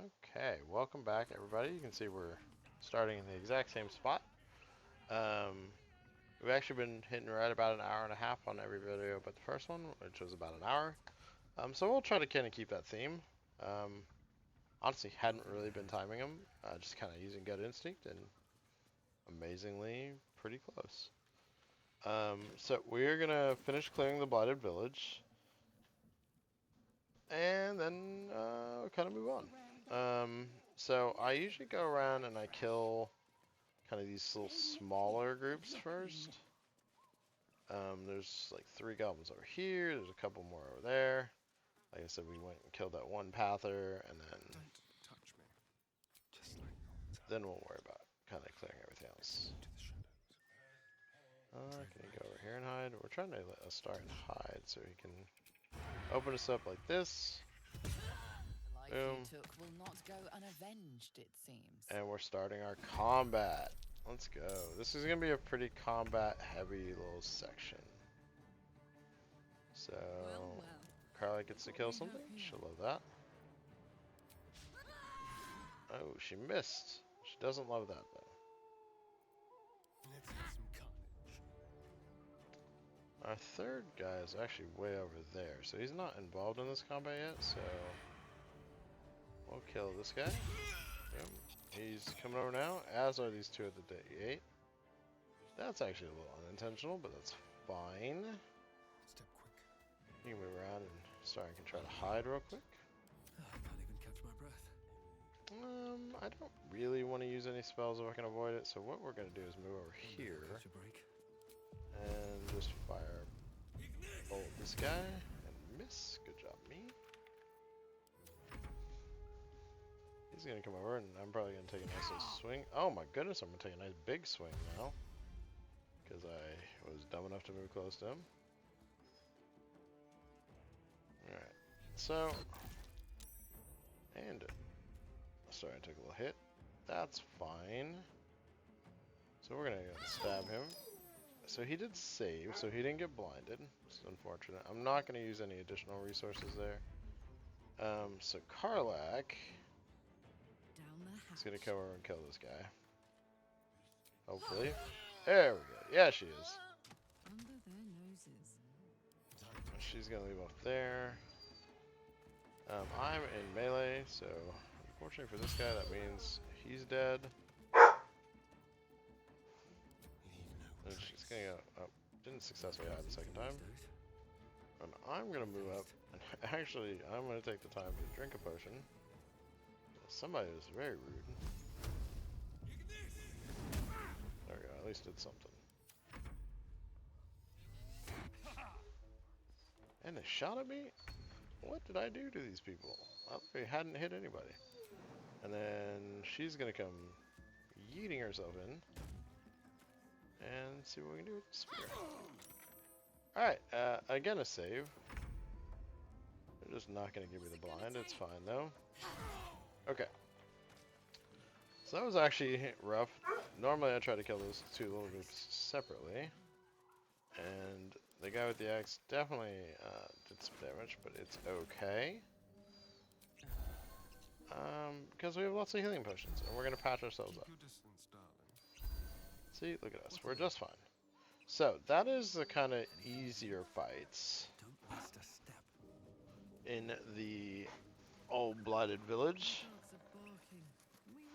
Okay, welcome back everybody. You can see we're starting in the exact same spot. Um, we've actually been hitting right about an hour and a half on every video but the first one, which was about an hour. So we'll try to kind of keep that theme. Um, Honestly, hadn't really been timing them, just kind of using gut instinct, and amazingly pretty close. So we're gonna finish clearing the blighted village, and then kind of move on. So I usually go around and I kill kind of these little smaller groups first. There's like 3 goblins over here. There's a couple more over there. Like I said, we went and killed that one pather, and Don't touch me. Just like old then times. we'll worry about kind of clearing everything else. Into the shadows. Can you go over here and hide? We're trying to let us start and hide so he can open us up like this. The life Boom. you took will not go unavenged, it seems. And we're starting our combat. Let's go. This is going to be a pretty combat heavy little section. So, Carla gets to kill something. She'll love that. Oh, she missed. She doesn't love that though. Let's have some carnage. Our third guy is actually way over there, so he's not involved in this combat yet, so we'll kill this guy. Boom. He's coming over now, as are these 2 at the gate. That's actually a little unintentional, but that's fine. Step quick. You can move around and start and can try to hide real quick. I can't even catch my breath. I don't really want to use any spells if I can avoid it, so what we're going to do is move over here Catch a break. and just fire bolt this guy and miss. Good job, me. He's going to come over and I'm probably going to take a nice little swing. Oh my goodness, I'm going to take a nice big swing now because I was dumb enough to move close to him. Alright, so, and sorry, I took a little hit. That's fine. So we're gonna stab him. So he did save, so he didn't get blinded. It's unfortunate. I'm not gonna use any additional resources there. So Karlak is gonna come over and kill this guy. Hopefully. There we go. Yeah, she is. Under their noses. She's gonna leave off there. I'm in melee, so unfortunately for this guy, that means he's dead. And she's gonna go. Oh, didn't successfully hide the second time. And I'm gonna move up. And actually, I'm gonna take the time to drink a potion. Somebody was very rude. There we go. At least did something. And they shot at me? What did I do to these people? I hadn't hit anybody. And then she's gonna come yeeting herself in. And see what we can do with the spear. Alright, again a save. They're just not gonna give me the blind, it's fine though. Okay. So that was actually rough. Normally I try to kill those 2 little groups separately. And the guy with the axe definitely did some damage, but it's okay. Because we have lots of healing potions, and we're going to patch ourselves up. Keep your distance, darling. See, look at us. We're just fine. So, that is the kind of easier fights Don't waste a step. in the old blighted village. Dogs are barking. We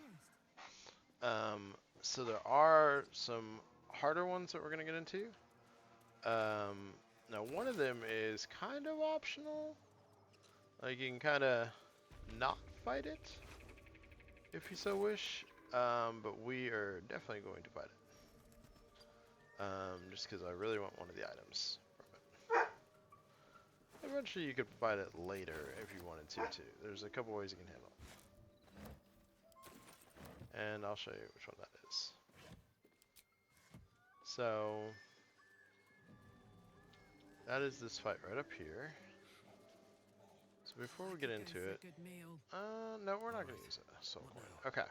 rest. So there are some harder ones that we're going to get into. Now, one of them is kind of optional. Like, you can kind of not fight it, if you so wish. But we are definitely going to fight it. Just because I really want one of the items from it. Eventually you could fight it later if you wanted to too. There's a couple ways you can handle it. And I'll show you which one that is. So, that is this fight right up here. So before we get into it, Good meal. no, we're not going to use a soul coin. Okay.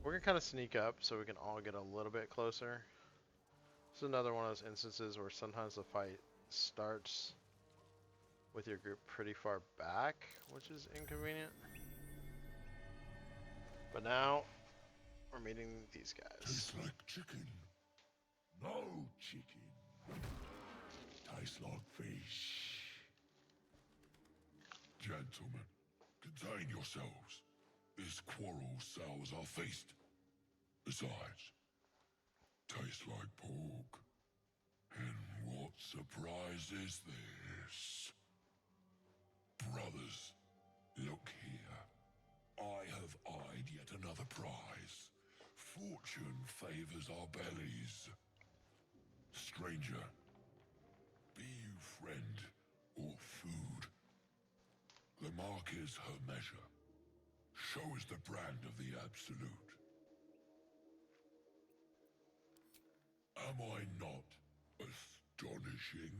We're going to kind of sneak up so we can all get a little bit closer. This is another one of those instances where sometimes the fight starts with your group pretty far back, which is inconvenient. But now we're meeting these guys. Tastes like chicken. No chicken. Tastes like fish. Gentlemen, contain yourselves. This quarrel sours our feast. Besides, tastes like pork. And what surprise is this? Brothers, look here. I have eyed yet another prize. Fortune favors our bellies. Stranger, be you friend or food. The mark is her measure. Show is the brand of the absolute. Am I not astonishing?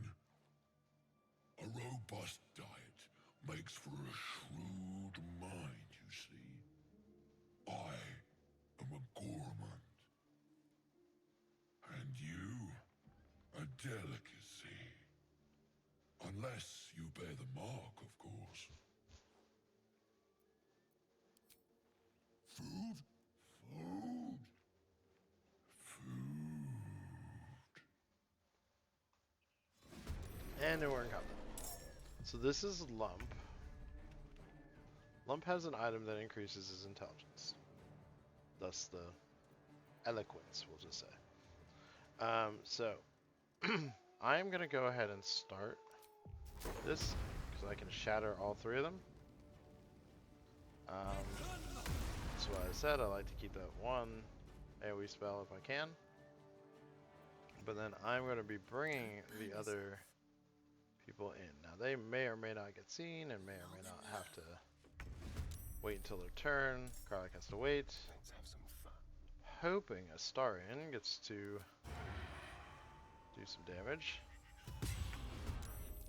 A robust diet makes for a shrewd mind, you see. I am a gourmand. And you, a delicacy. Unless you bear the mark, of course. Food? Food? Food. And we're in combat. So this is Lump. Lump has an item that increases his intelligence. Thus the eloquence, we'll just say. So I'm going to go ahead and start this because I can shatter all three of them. That's why I said I like to keep that one AoE spell if I can. But then I'm going to be bringing the other people in. Now they may or may not get seen and may or may not have to wait until their turn. Karlak has to wait. Let's have some fun. Hoping Astarion gets to do some damage.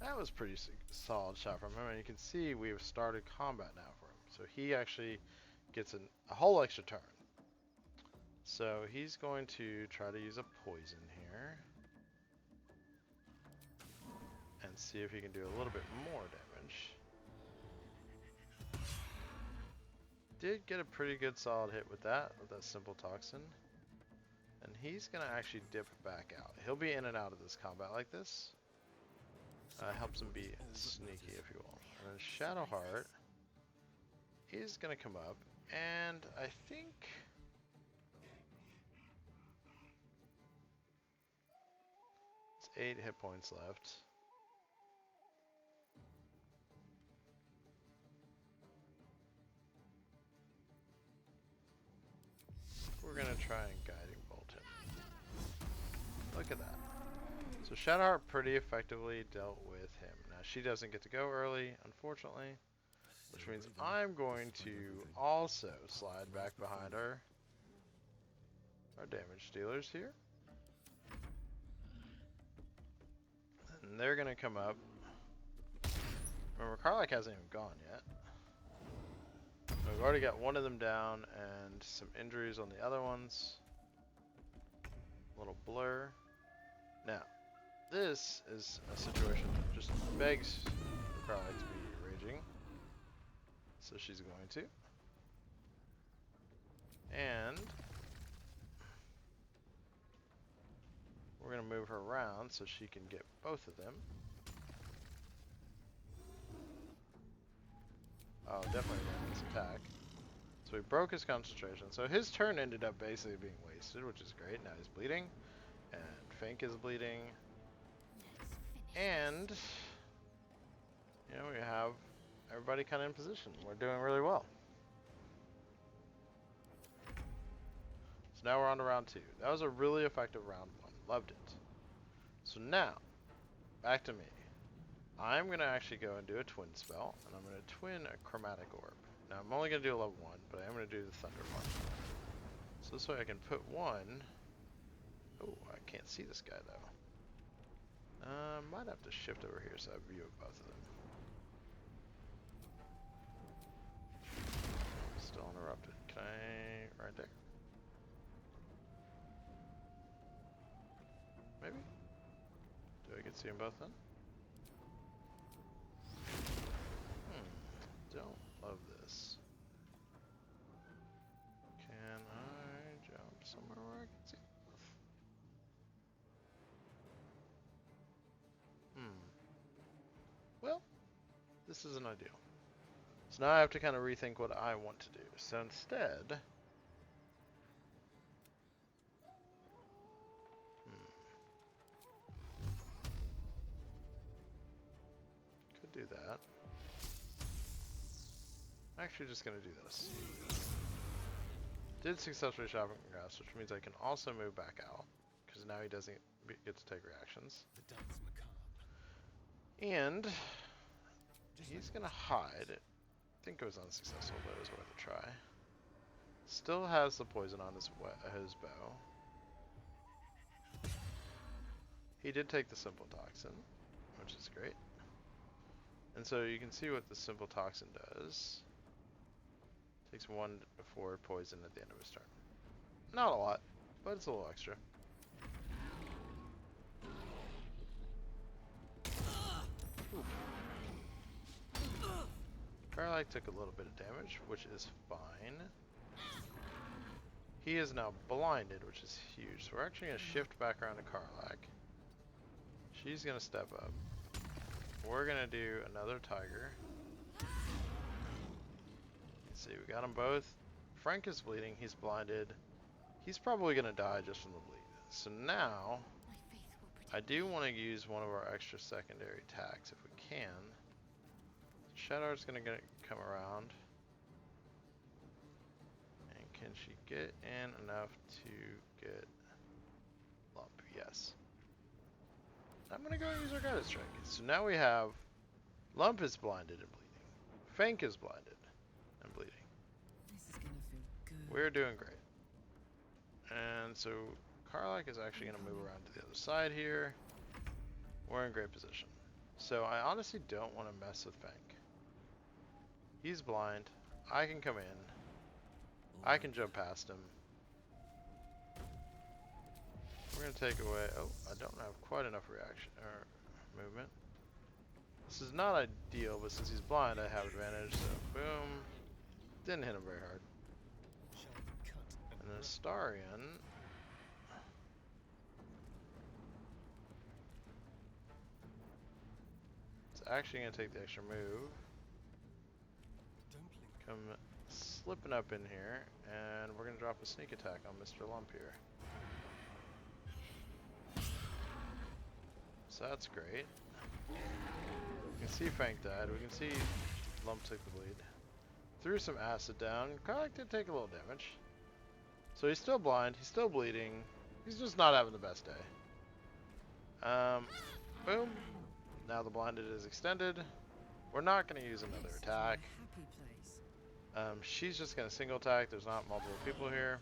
That was pretty solid shot from him, and you can see we've started combat now for him. So he actually gets a whole extra turn. So he's going to try to use a poison here. And see if he can do a little bit more damage. Did get a pretty good solid hit with that simple toxin. And he's gonna actually dip back out. He'll be in and out of this combat like this. Helps him be sneaky, if you will. And then Shadowheart is gonna come up, and I think it's 8 hit points left. We're gonna try and guiding bolt him. Look at that. So Shadowheart pretty effectively dealt with him. Now she doesn't get to go early, unfortunately, which means I'm going to also slide back behind our damage dealers here. And they're gonna come up. Remember, Karlak hasn't even gone yet. We've already got one of them down and some injuries on the other ones. A little blur. Now, this is a situation that just begs for Karlak to be raging. So she's going to. And we're going to move her around so she can get both of them. Oh, definitely ran his attack. So he broke his concentration. So his turn ended up basically being wasted, which is great. Now he's bleeding. And Fink is bleeding. And, you know, we have everybody kind of in position. We're doing really well. So now we're on to round 2. That was a really effective round 1. Loved it. So now, back to me. I'm going to actually go and do a twin spell, and I'm going to twin a chromatic orb. Now I'm only going to do a level 1, but I am going to do the thunder one. So this way I can put one. Oh, I can't see this guy though. Might have to shift over here so I have view of both of them. Still interrupted. Can I... right there? Maybe? Do I get to see them both then? this isn't ideal. So now I have to kind of rethink what I want to do. So instead, could do that. I'm actually just gonna do this. Did successfully shopping grass, which means I can also move back out, because now he doesn't get to take reactions. The dance macabre. And he's gonna hide. I think it was unsuccessful, but it was worth a try. Still has the poison on his bow. He did take the simple toxin, which is great. And so you can see what the simple toxin does. Takes 1 for poison at the end of his turn. Not a lot, but it's a little extra. Karlak took a little bit of damage, which is fine. He is now blinded, which is huge. So we're actually going to shift back around to Karlak. She's going to step up. We're going to do another tiger. Let's see, we got them both. Frank is bleeding, he's blinded. He's probably going to die just from the bleed. So now, I do want to use one of our extra secondary attacks if we can. Shadow's going to come around. And can she get in enough to get Lump? Yes. I'm going to go and use our guidance strike. So now we have Lump is blinded and bleeding. Fank is blinded and bleeding. This is gonna feel good. We're doing great. And so Karlak is actually going to move around to the other side here. We're in great position. So I honestly don't want to mess with Fank. He's blind. I can come in. I can jump past him. We're going to take away... Oh, I don't have quite enough reaction or movement. This is not ideal, but since he's blind, I have advantage. So, boom. Didn't hit him very hard. And then Astarion. It's actually going to take the extra move. Come slipping up in here, and we're going to drop a sneak attack on Mr. Lump here. So that's great. We can see Fank died. We can see Lump took the bleed. Threw some acid down. Karlak did take a little damage. So he's still blind. He's still bleeding. He's just not having the best day. Boom. Now the blinded is extended. We're not going to use another attack. Happy place. She's just going to single attack. There's not multiple people here.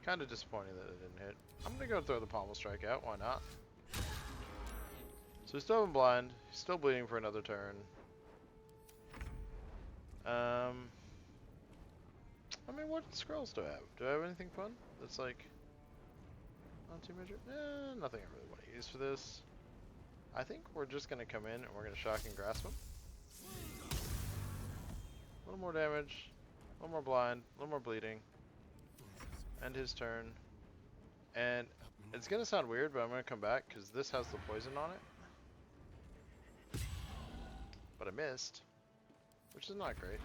Kind of disappointing that it didn't hit. I'm going to go throw the pommel strike out. Why not? So he's still in blind. He's still bleeding for another turn. I mean, what scrolls do I have? Do I have anything fun? That's like... not too major? Nothing I really want to use for this. I think we're just going to come in and we're going to shock and grasp him. A little more damage. A little more blind. A little more bleeding. End his turn. And it's going to sound weird, but I'm going to come back because this has the poison on it. But I missed. Which is not great.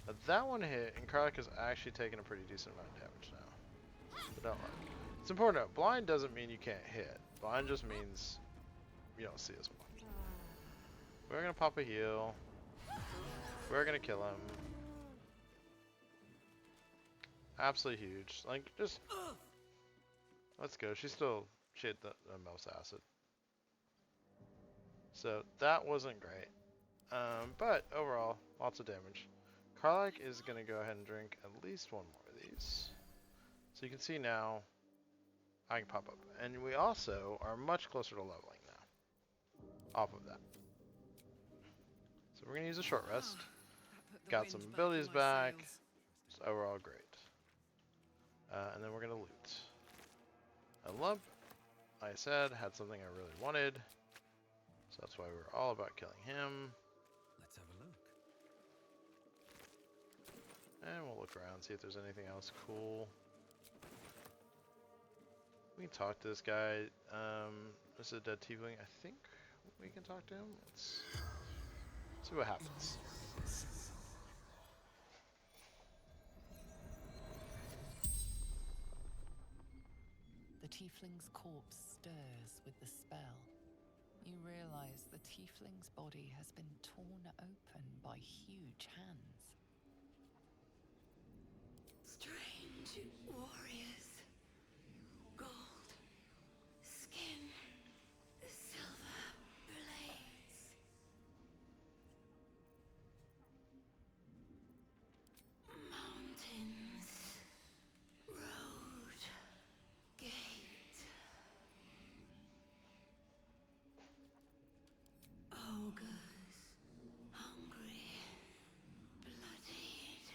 But that one hit, and Karlak has actually taken a pretty decent amount of damage now. But don't worry. It's important to note, blind doesn't mean you can't hit. Blind just means you don't see as much. We're going to pop a heal. We're going to kill him. Absolutely huge. Like, just... let's go. She hit the mouse acid. So, that wasn't great. But, overall, lots of damage. Karlak is going to go ahead and drink at least one more of these. So you can see now, I can pop up. And we also are much closer to leveling now. Off of that. So we're going to use a short rest. Got some abilities back. It's overall great. And then we're going to loot. A Lump, like I said, had something I really wanted. So that's why we're all about killing him. Let's have a look. And we'll look around, see if there's anything else cool. We can talk to this guy. This is a dead tiefling. I think we can talk to him. Let's see what happens. The tiefling's corpse stirs with the spell. You realize the tiefling's body has been torn open by huge hands. Strange warriors. Gold skin. Silver blades. Mountains. Road. Gate. Ogres. Hungry. Bloodied.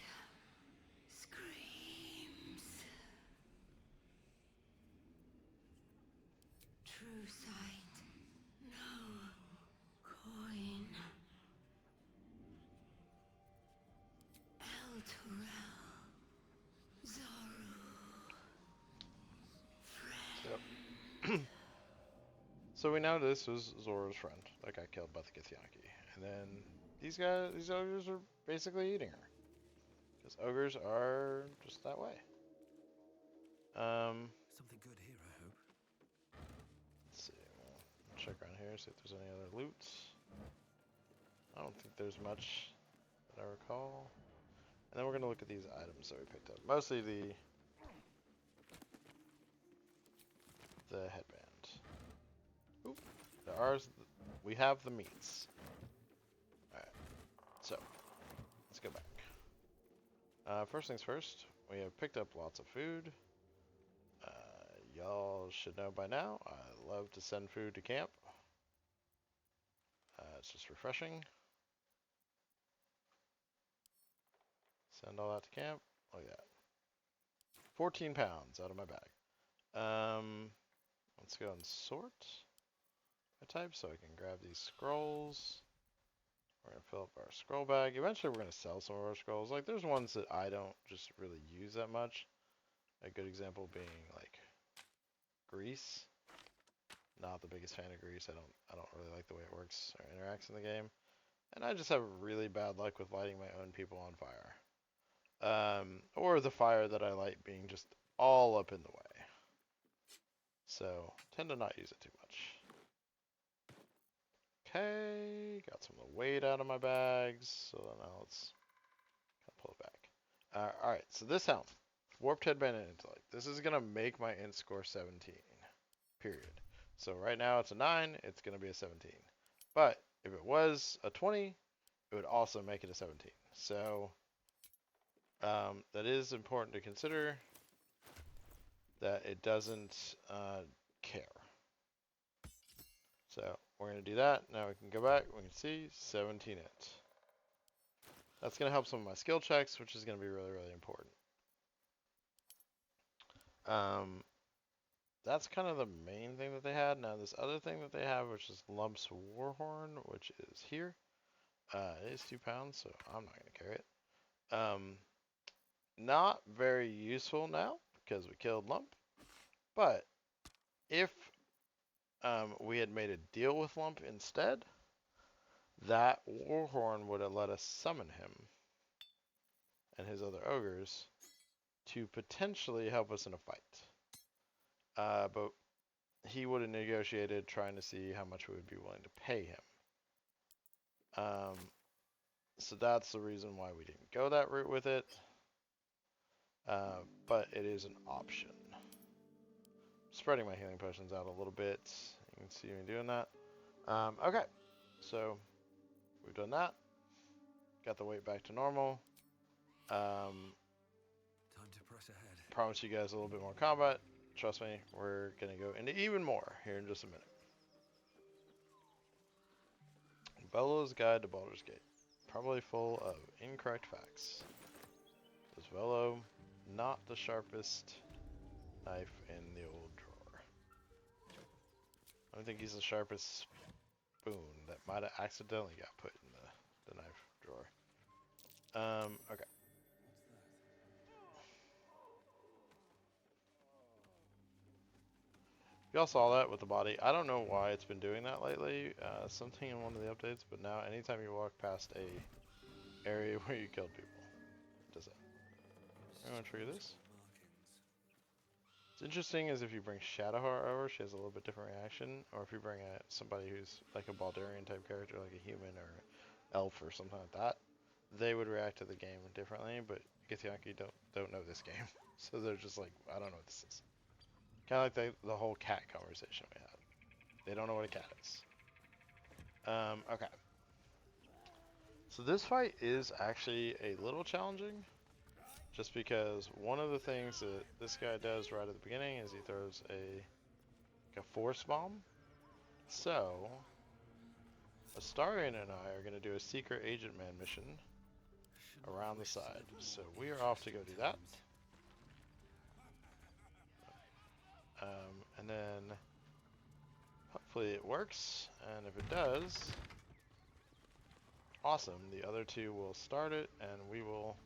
Screams. True sight. No coin. El Turel. Zoru. Friend. So we know this was Zora's friend that got killed by the Githyanki. And then these ogres are basically eating her. Because ogres are just that way. Something good here, I hope. Let's see. We'll check around here, see if there's any other loot. I don't think there's much that I recall. And then we're going to look at these items that we picked up. Mostly the headband. Oop. We have the meats. Alright. So, let's go back. First things first, we have picked up lots of food. Y'all should know by now, I love to send food to camp. It's just refreshing. Send all that to camp. Look at that. 14 pounds out of my bag. Let's go and sort my type so I can grab these scrolls. We're going to fill up our scroll bag. Eventually we're going to sell some of our scrolls. Like there's ones that I don't just really use that much. A good example being like Grease. Not the biggest fan of Grease. I don't really like the way it works or interacts in the game. And I just have really bad luck with lighting my own people on fire. Or the fire that I light being just all up in the way. So, tend to not use it too much. Okay, got some of the weight out of my bags. So now let's kind of pull it back. Alright, so this helm. Warped headband and intellect. This is going to make my int score 17. Period. So right now it's a 9, it's going to be a 17. But if it was a 20, it would also make it a 17. So that is important to consider that it doesn't care. So we're going to do that. Now we can go back. We can see 17 int. That's going to help some of my skill checks, which is going to be really, really important. That's kind of the main thing that they had. Now this other thing that they have, which is Lump's Warhorn, which is here. It is 2 pounds, so I'm not going to carry it. Not very useful now, because we killed Lump. But, if we had made a deal with Lump instead, that Warhorn would have let us summon him and his other ogres to potentially help us in a fight. But he would have negotiated trying to see how much we would be willing to pay him. So that's the reason why we didn't go that route with it. But it is an option. Spreading my healing potions out a little bit. You can see me doing that. Okay, so we've done that. Got the weight back to normal. Time to press ahead. Promise you guys a little bit more combat. Trust me, we're going to go into even more here in just a minute. Belo's Guide to Baldur's Gate. Probably full of incorrect facts. Is Velo not the sharpest knife in the old drawer? I don't think he's the sharpest spoon that might have accidentally got put in the knife drawer. Okay. Y'all saw that with the body. I don't know why it's been doing that lately. Something in one of the updates, but now anytime you walk past a area where you killed people, it does that. I'm gonna trigger this. What's interesting is if you bring Shadowheart over, she has a little bit different reaction, or if you bring somebody who's like a Baldurian type character, like a human or elf or something like that, they would react to the game differently. But Githyanki don't know this game, so they're just like, I don't know what this is. Kind of like the whole cat conversation we had. They don't know what a cat is. Okay. So this fight is actually a little challenging, just because one of the things that this guy does right at the beginning is he throws a force bomb. So, Astarion and I are going to do a secret agent man mission around the side. So we are off to go do that. And then hopefully it works, and if it does, awesome. The other two will start it, and we will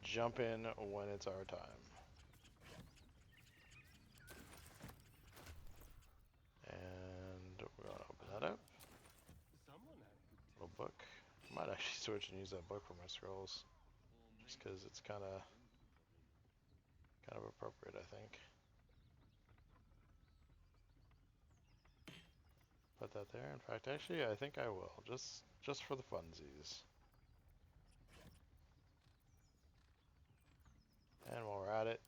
jump in when it's our time. And we're going to open that up. Little book. I might actually switch and use that book for my scrolls, just because it's kind of appropriate, I think. Put that there. In fact, actually, I think I will, just for the funsies. And while we're at it,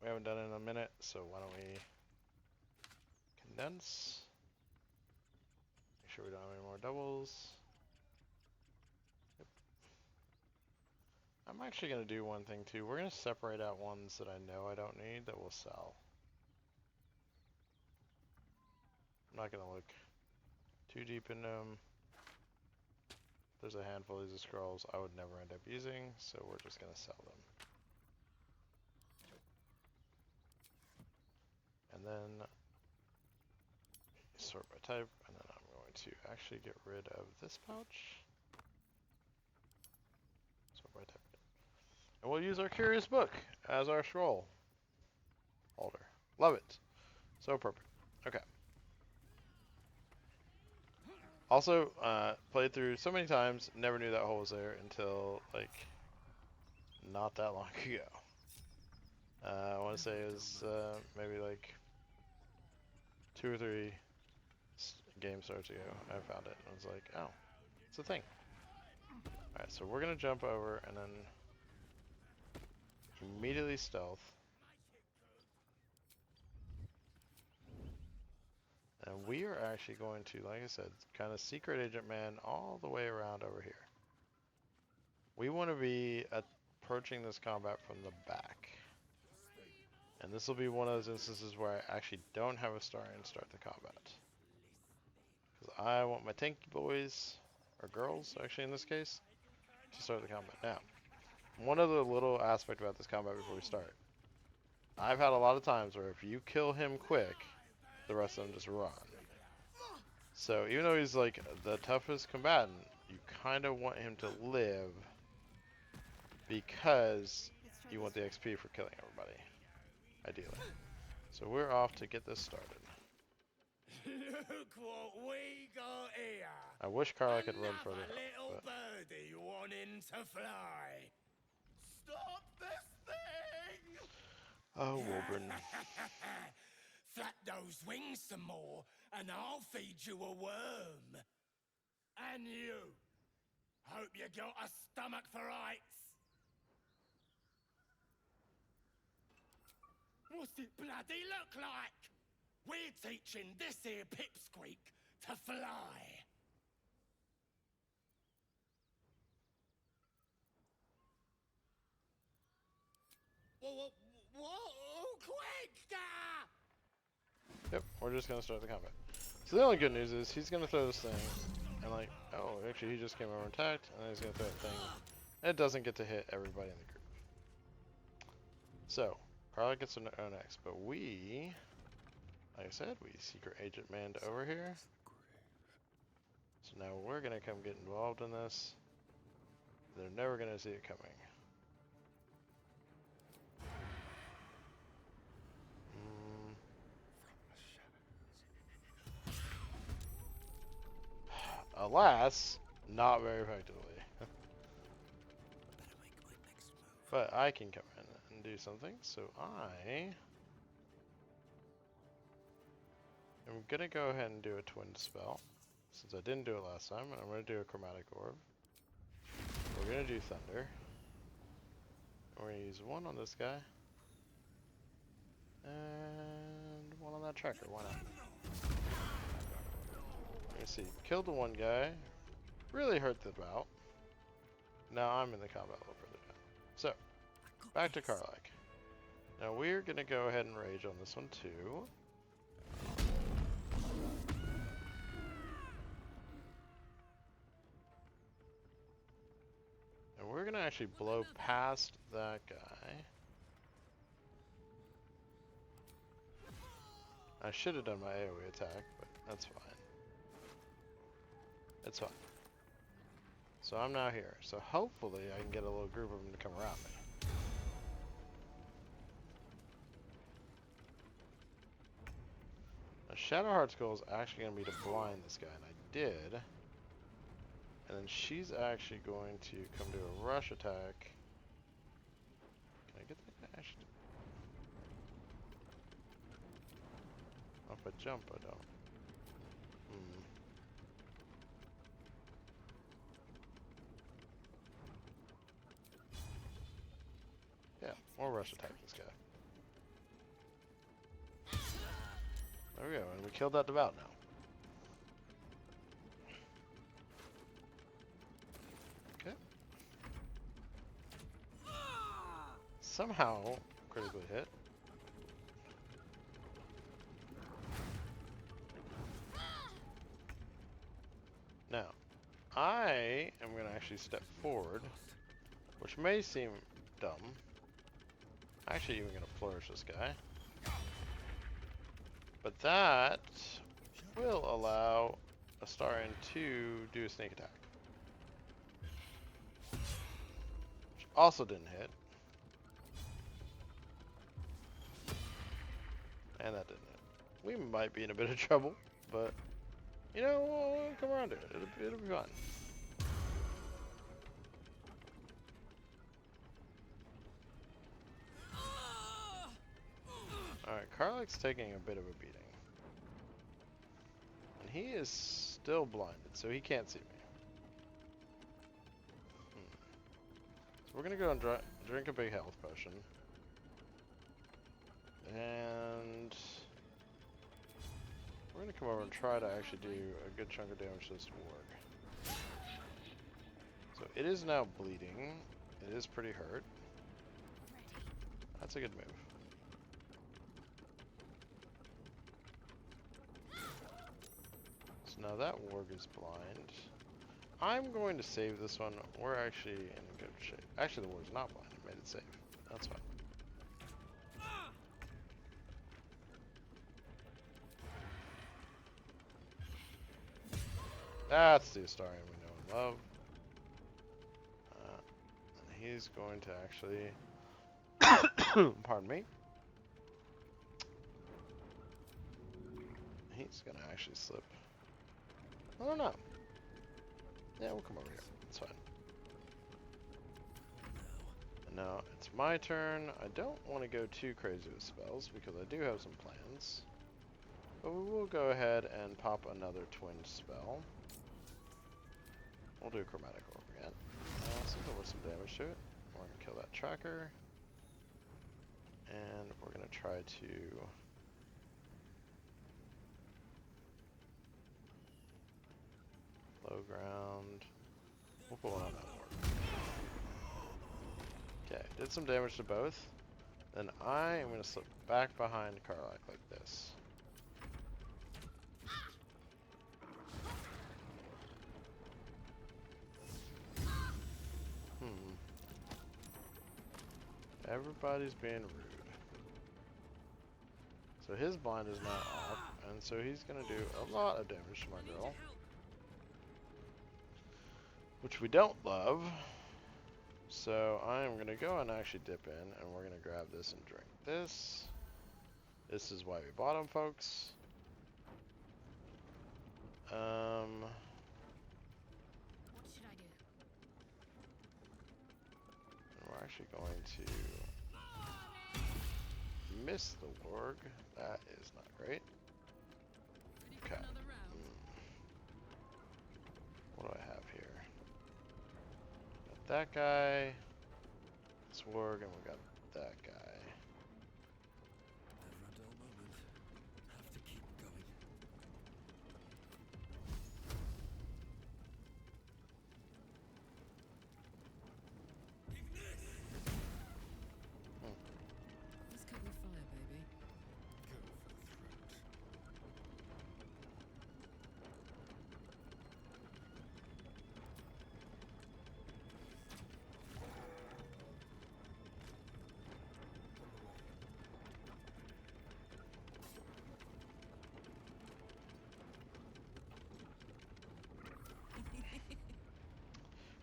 we haven't done it in a minute, so why don't we condense? Make sure we don't have any more doubles. Yep. I'm actually going to do one thing too. We're going to separate out ones that I know I don't need that we'll sell. I'm not going to look too deep into them. There's a handful of these scrolls I would never end up using, so we're just going to sell them. And then sort by type, and then I'm going to actually get rid of this pouch. Sort by type. And we'll use our Curious Book as our scroll holder. Love it. So perfect. Okay. Also, played through so many times, never knew that hole was there until, like, not that long ago. I want to say it was maybe like 2 or 3 game starts ago. I found it and I was like, oh, it's a thing. Alright, so we're going to jump over and then immediately stealth. And we are actually going to, like I said, kind of secret agent man all the way around over here. We want to be approaching this combat from the back. And this will be one of those instances where I actually don't have a Starion start the combat. Because I want my tanky boys, or girls actually in this case, to start the combat. Now, one other little aspect about this combat before we start. I've had a lot of times where if you kill him quick, the rest of them just run. So even though he's like the toughest combatant, you kind of want him to live because you want the XP for killing everybody, ideally. So we're off to get this started. Look what we got here. I wish Carla could run further Another up, little but birdie wanting to fly. Stop this thing! oh, Wilburn. Flap those wings some more, and I'll feed you a worm. And you. Hope you got a stomach for heights. What's it bloody look like? We're teaching this here pipsqueak to fly. What? Oh, quick! Yep, we're just gonna start the combat. So the only good news is he's gonna throw this thing, and like, oh, actually he just came over intact, and then he's gonna throw that thing, and it doesn't get to hit everybody in the group. So, Carla gets an next, but we, like I said, we secret agent manned over here. So now we're gonna come get involved in this. They're never gonna see it coming. alas, not very effectively. Better make my next move. But I can come in and do something, so I am gonna go ahead and do a twin spell, since I didn't do it last time, and I'm gonna do a chromatic orb. We're gonna do thunder. We're gonna use one on this guy, and one on that tracker, why not? Let me see, killed the one guy, really hurt the bout. Now I'm in the combat a little further down. So, back to Karlak. Now we're gonna go ahead and rage on this one too. And we're gonna actually blow past that guy. I should have done my AoE attack, but that's fine. It's fine. So I'm now here. So hopefully I can get a little group of them to come around me. Now Shadowheart's goal is actually going to be to blind this guy, and I did. And then she's actually going to come do a rush attack. Can I get that guy? Actually, if I jump, I don't. Yeah, we'll rush attack this guy. There we go, and we killed that devout now. Okay. Somehow critically hit. Now, I am going to actually step forward, which may seem dumb. Actually, even going to flourish this guy. But that will allow Astarion to do a sneak attack. Which also didn't hit. And that didn't hit. We might be in a bit of trouble, but you know, we'll come around to it. It'll be fun. Alright, Karlak's taking a bit of a beating. And he is still blinded, so he can't see me. So we're gonna go and drink a big health potion. And we're gonna come over and try to actually do a good chunk of damage to this warg. So it is now bleeding. It is pretty hurt. That's a good move. So now that warg is blind. I'm going to save this one. We're actually in good shape. Actually, the warg's not blind. It made it safe. That's fine. That's the Astarion we know and love. And he's going to actually... pardon me. He's going to actually slip. I don't know. Yeah, we'll come over here. It's fine. And now it's my turn. I don't want to go too crazy with spells because I do have some plans. But we will go ahead and pop another twin spell. We'll do a chromatic orb again. So we'll put some damage to it. We're going to kill that tracker. And we're going to try to... low ground. We'll put one on that orb. Okay, did some damage to both. Then I am going to slip back behind Karlak like this. Everybody's being rude. So his blind is now off, and so he's going to do a lot of damage to my girl. Which we don't love. So I am going to go and actually dip in, and we're going to grab this and drink this. This is why we bought them, folks. actually going to miss the warg. That is not great. Okay. What do I have here? Got that guy. This warg, and we got that guy. Never a dull moment. Have to keep going. Let's cover the fire, baby. Go for the throat.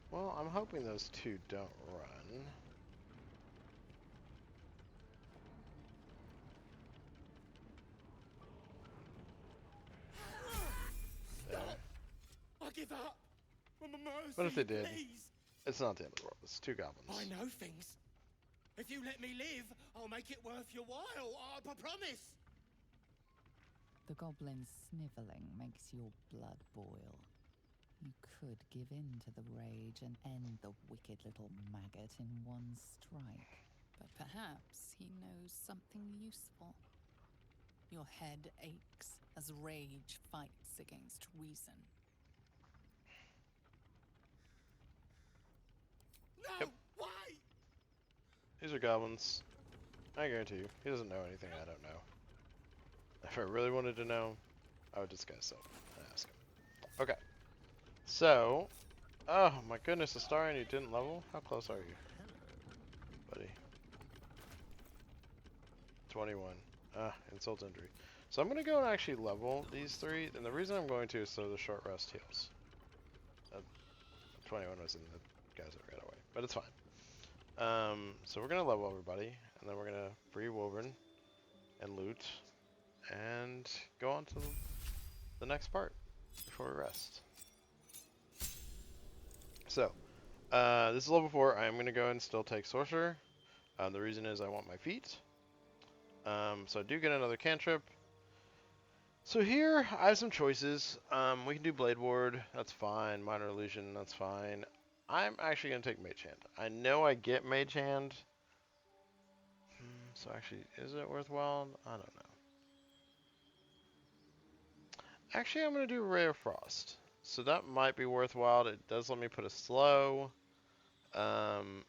Well, I'm hoping those two don't run. There. I give up. Mercy, What if they did? please. It's not the end of the world. It's two goblins. I know things. If you let me live, I'll make it worth your while. I promise. The goblin's snivelling makes your blood boil. You could give in to the rage and end the wicked little maggot in one strike. But perhaps he knows something useful. Your head aches as rage fights against reason. No, Yep. why? These are goblins. I guarantee you, he doesn't know anything I don't know. If I really wanted to know, I would disguise myself and ask him. Okay. So, oh my goodness, a star and you didn't level? How close are you, buddy? 21. Ah, insult injury. So I'm going to go and actually level these three, and the reason I'm going to is so the short rest heals. 21 was in the guys that ran away, but it's fine. So we're going to level everybody, and then we're going to free Woburn and loot, and go on to the next part before we rest. So, this is level 4. I'm going to go and still take Sorcerer. The reason is I want my feet. So I do get another cantrip. So here, I have some choices. We can do Blade Ward, that's fine. Minor Illusion, that's fine. I'm actually going to take Mage Hand. I know I get Mage Hand. So actually, is it worthwhile? I don't know. Actually, I'm going to do Ray of Frost. So that might be worthwhile. It does let me put a slow. And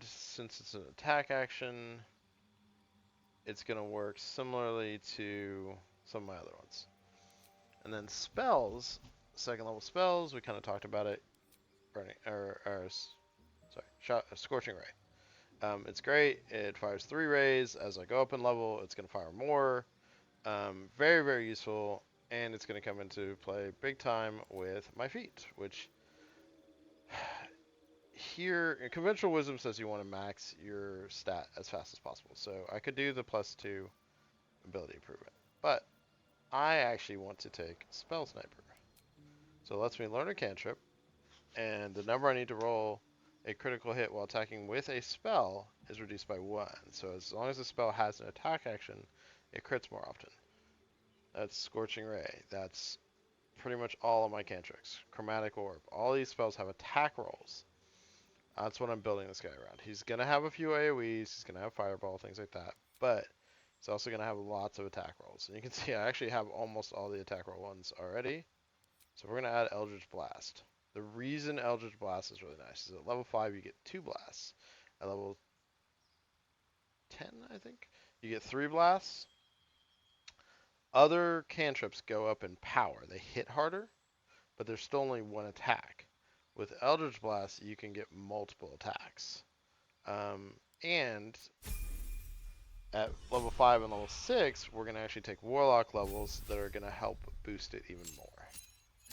since it's an attack action, it's going to work similarly to some of my other ones. And then spells, second level spells, we kind of talked about it. Burning, Scorching Ray. It's great. It fires 3 rays. As I go up in level, it's going to fire more. Very, very useful. And it's going to come into play big time with my feet, which here, conventional wisdom says you want to max your stat as fast as possible. So I could do the +2 ability improvement. But I actually want to take Spell Sniper. So it lets me learn a cantrip. And the number I need to roll a critical hit while attacking with a spell is reduced by 1. So as long as the spell has an attack action, it crits more often. That's Scorching Ray. That's pretty much all of my cantrips. Chromatic Orb. All these spells have attack rolls. That's what I'm building this guy around. He's going to have a few AoEs. He's going to have Fireball, things like that. But he's also going to have lots of attack rolls. And you can see I actually have almost all the attack roll ones already. So we're going to add Eldritch Blast. The reason Eldritch Blast is really nice is at level 5 you get 2 blasts. At level 10, I think, you get 3 blasts. Other cantrips go up in power. They hit harder, but there's still only 1 attack. With Eldritch Blast, you can get multiple attacks. And at level 5 and level 6, we're going to actually take Warlock levels that are going to help boost it even more.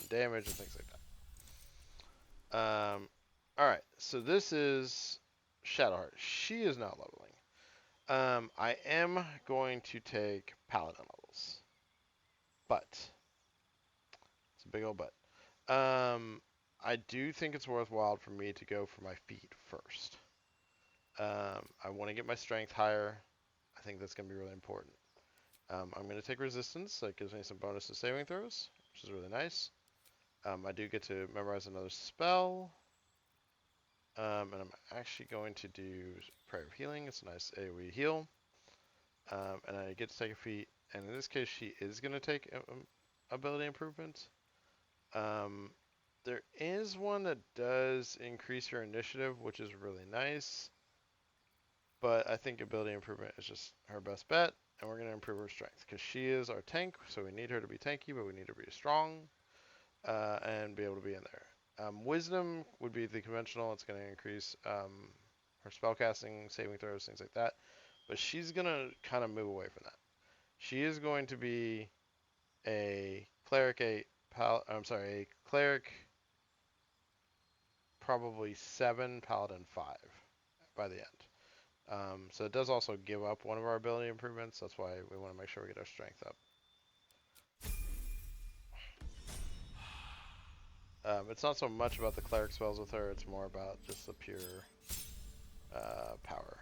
Damage and things like that. Alright, so this is Shadowheart. She is not leveling. I am going to take Paladin levels. But. It's a big old but. I do think it's worthwhile for me to go for my feet first. I want to get my strength higher. I think that's going to be really important. I'm going to take resistance. That gives me some bonus to saving throws, which is really nice. I do get to memorize another spell. And I'm actually going to do Prayer of Healing. It's a nice AoE heal. And I get to take a feat. And in this case, she is going to take ability improvement. There is one that does increase your initiative, which is really nice. But I think ability improvement is just her best bet. And we're going to improve her strength. Because she is our tank, so we need her to be tanky, but we need her to be strong. And be able to be in there. Wisdom would be the conventional. It's going to increase her spellcasting, saving throws, things like that. But she's going to kind of move away from that. She is going to be a cleric a cleric probably 7, paladin 5 by the end. So it does also give up one of our ability improvements. That's why we want to make sure we get our strength up. It's not so much about the cleric spells with her, it's more about just the pure power.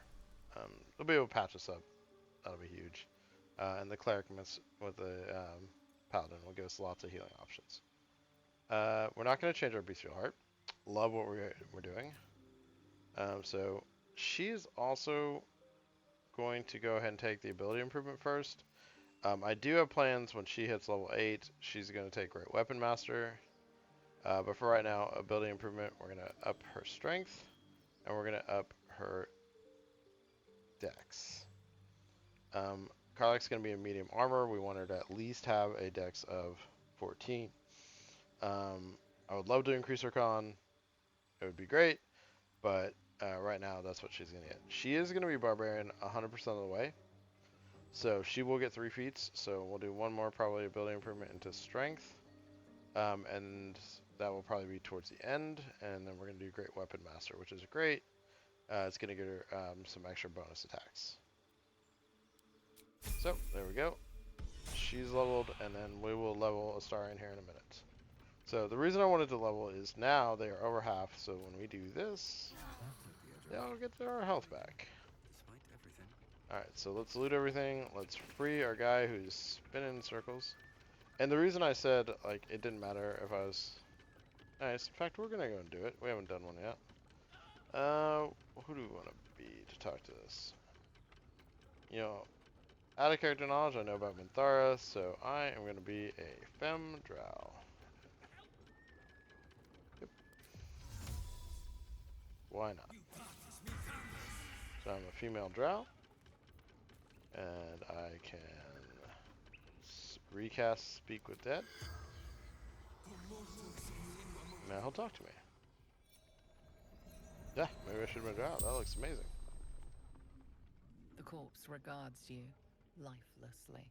They'll be able to patch us up. That'll be huge. And the cleric with the paladin will give us lots of healing options. We're not going to change our bestial heart. Love what we're doing. So she's also going to go ahead and take the ability improvement first. I do have plans when she hits level 8. She's going to take Great Weapon Master. But for right now, ability improvement, we're going to up her strength. And we're going to up her dex. Karlach's going to be in medium armor. We want her to at least have a dex of 14. I would love to increase her con. It would be great. But right now, that's what she's going to get. She is going to be Barbarian 100% of the way. So she will get 3 feats. So we'll do one more probably ability improvement into strength. And that will probably be towards the end. And then we're going to do Great Weapon Master, which is great. It's going to get her some extra bonus attacks. So there we go. She's leveled, and then we will level Astarion here in a minute. So the reason I wanted to level is now they are over half. So when we do this, they'll get their health back. Despite everything. Alright, so let's loot everything. Let's free our guy who's spinning in circles. And the reason I said, like, it didn't matter if I was... Nice. In fact, we're gonna go and do it. We haven't done one yet. Who do we want to be to talk to this? You know, out of character knowledge, I know about Minthara, so I am gonna be a femme drow. Yep. Why not? So I'm a female drow. And I can recast Speak with Dead. Now he'll talk to me. Yeah, maybe I should have been drowned. That looks amazing. The corpse regards you lifelessly.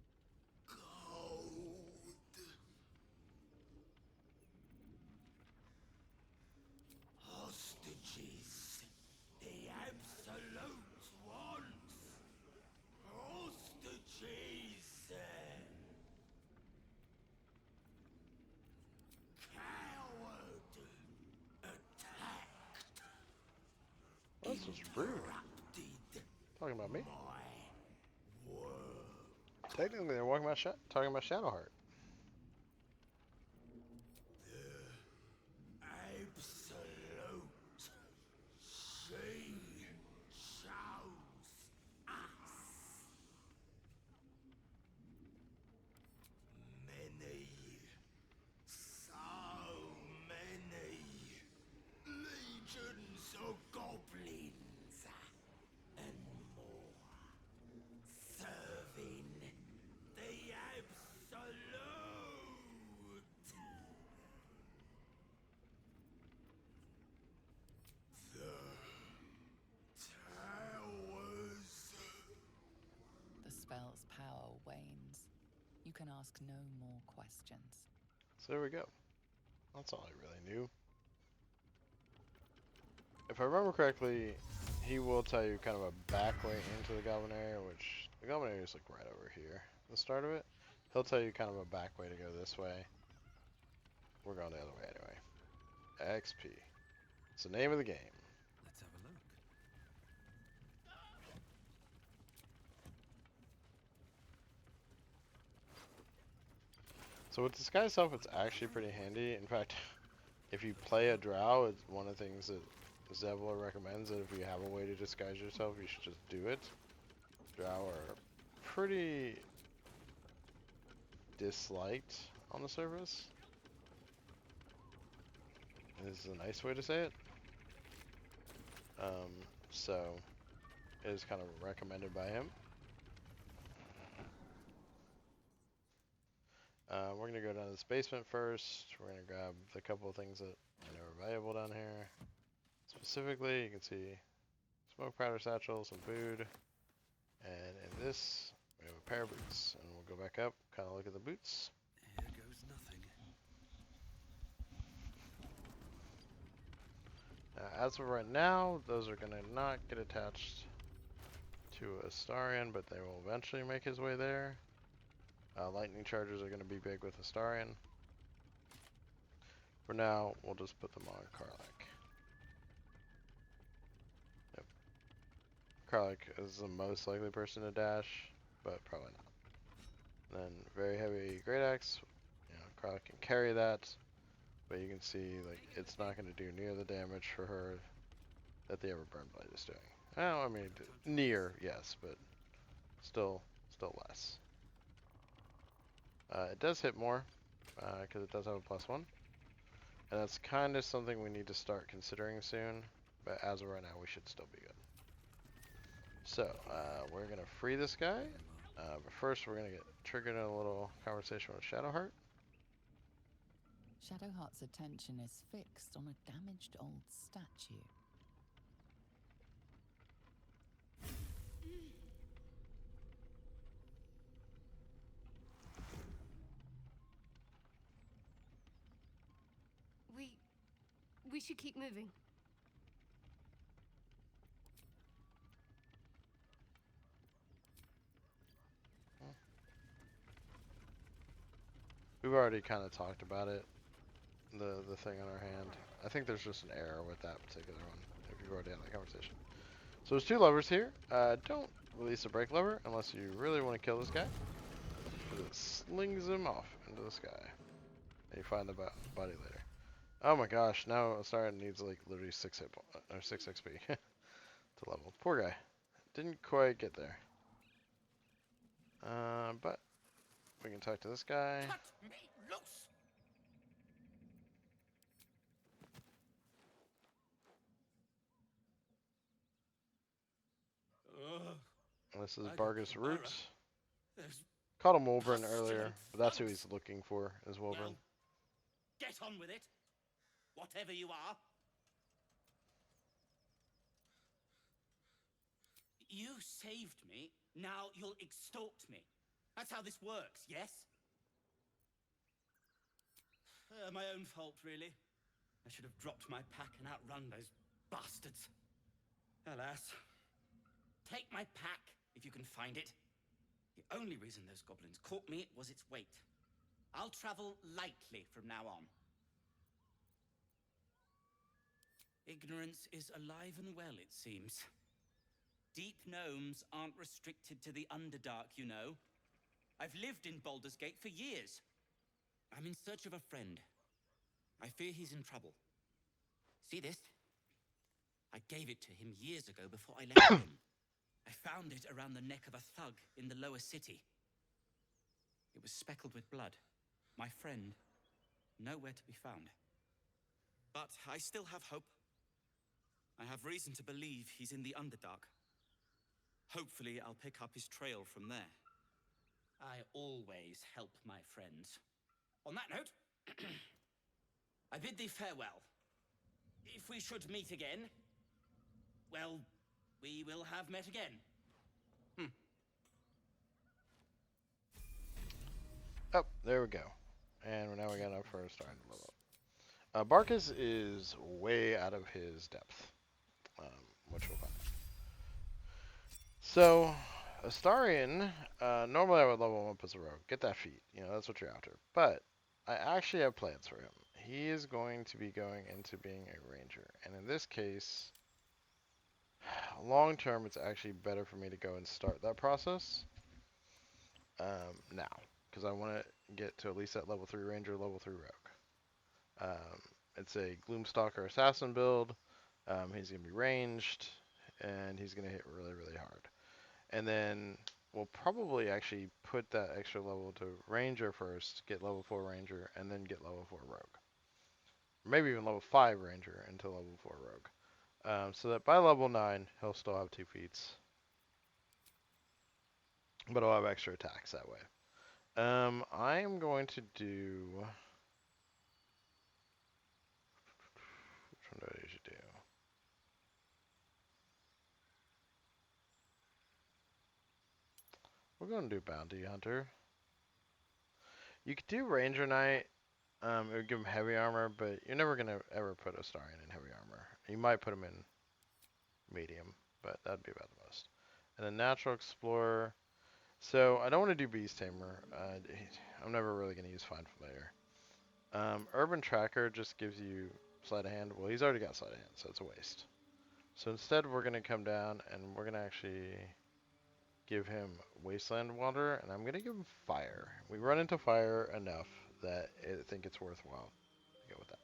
Hostages. The absolute wants. Hostages. Coward. Attacked. Well, this was rude. Interrupted Talking about me? my work. Technically, they're talking about Shadowheart. Absolute. She chose us. Many, so many legions of goblins and more serving the absolute. Towers. The spell's power wanes. You can ask no more questions. So there we go. That's all I really knew. If I remember correctly, he will tell you kind of a back way into the Goblin area, which the Goblin area is like right over here, the start of it. He'll tell you kind of a back way to go this way. We're going the other way anyway. XP. It's the name of the game. Let's have a look. So with disguise self, it's actually pretty handy. In fact, if you play a drow, it's one of the things that Zevlor recommends, that if you have a way to disguise yourself, you should just do it. Drow are pretty disliked on the surface. This is a nice way to say it. So it is kind of recommended by him. We're gonna go down to this basement first. We're gonna grab the couple of things that I know are valuable down here. Specifically, you can see smoke powder satchel, some food, and in this we have a pair of boots. And we'll go back up, kind of look at the boots. Here goes nothing. As of right now, those are gonna not get attached to Astarion, but they will eventually make his way there. Lightning charges are gonna be big with Astarion. For now, we'll just put them on Karlach. Yep. Karlach is the most likely person to dash, but probably not. Then very heavy great axe. You know, Karlach can carry that, but you can see like it's not going to do near the damage for her that the Everburn Blade is doing. Oh, I mean near, yes, but still less. It does hit more because it does have a +1. And that's kind of something we need to start considering soon, but as of right now, we should still be good. So, we're going to free this guy, but first we're going to get triggered in a little conversation with Shadowheart. Shadowheart's attention is fixed on a damaged old statue. We should keep moving. We've already kind of talked about it, the thing on our hand. I think there's just an error with that particular one, if you've already had that conversation. So there's 2 levers here. Don't release the brake lever unless you really want to kill this guy, because it slings him off into the sky. And you find the body later. Oh my gosh, now Astarion needs like literally 6 hit or 6 XP to level. Poor guy. Didn't quite get there. But we can talk to this guy. Cut me loose! And this is I got Bargus Kamara. Root. There's Called him Wolverine Pestilent earlier, but that's who he's thugs. looking for, is Wolverine. Well, get on with it. Whatever you are. You saved me, now you'll extort me. That's how this works, yes? My own fault, really. I should have dropped my pack and outrun those bastards. Alas. Take my pack, if you can find it. The only reason those goblins caught me was its weight. I'll travel lightly from now on. Ignorance is alive and well, it seems. Deep gnomes aren't restricted to the Underdark, you know. I've lived in Baldur's Gate for years. I'm in search of a friend. I fear he's in trouble. See this? I gave it to him years ago before I left him. I found it around the neck of a thug in the lower city. It was speckled with blood. My friend, nowhere to be found. But I still have hope. I have reason to believe he's in the Underdark. Hopefully, I'll pick up his trail from there. I always help my friends. On that note, I bid thee farewell. If we should meet again, well, we will have met again. Oh, there we go. And now we got enough for a starting level up. Barkus is way out of his depth, which we'll find. So, Astarion, normally I would level him up as a rogue. Get that feat. You know, that's what you're after. But I actually have plans for him. he is going to be going into being a ranger. And in this case, long term, it's actually better for me to go and start that process now. Because I want to get to at least that level 3 ranger, level 3 rogue. It's a Gloomstalker assassin build. He's going to be ranged, and he's going to hit really, really hard. And then we'll probably actually put that extra level to ranger first, get level 4 ranger, and then get level 4 rogue. Maybe even level 5 ranger into level 4 rogue. So that by level 9, he'll still have 2 feats. But he'll have extra attacks that way. I'm going to do... Which one do I usually do? We're going to do Bounty Hunter. You could do Ranger Knight. It would give him heavy armor, but you're never going to ever put a Astarion in heavy armor. You might put him in medium, but that'd be about the most. And then Natural Explorer. So I don't want to do Beast Tamer. I'm never really going to use Find Familiar. Urban Tracker just gives you Sleight of Hand. Well, he's already got Sleight of Hand, so it's a waste. So instead, we're going to come down and we're going to actually give him Wasteland Water, and I'm going to give him Fire. We run into Fire enough that I think it's worthwhile to go with that.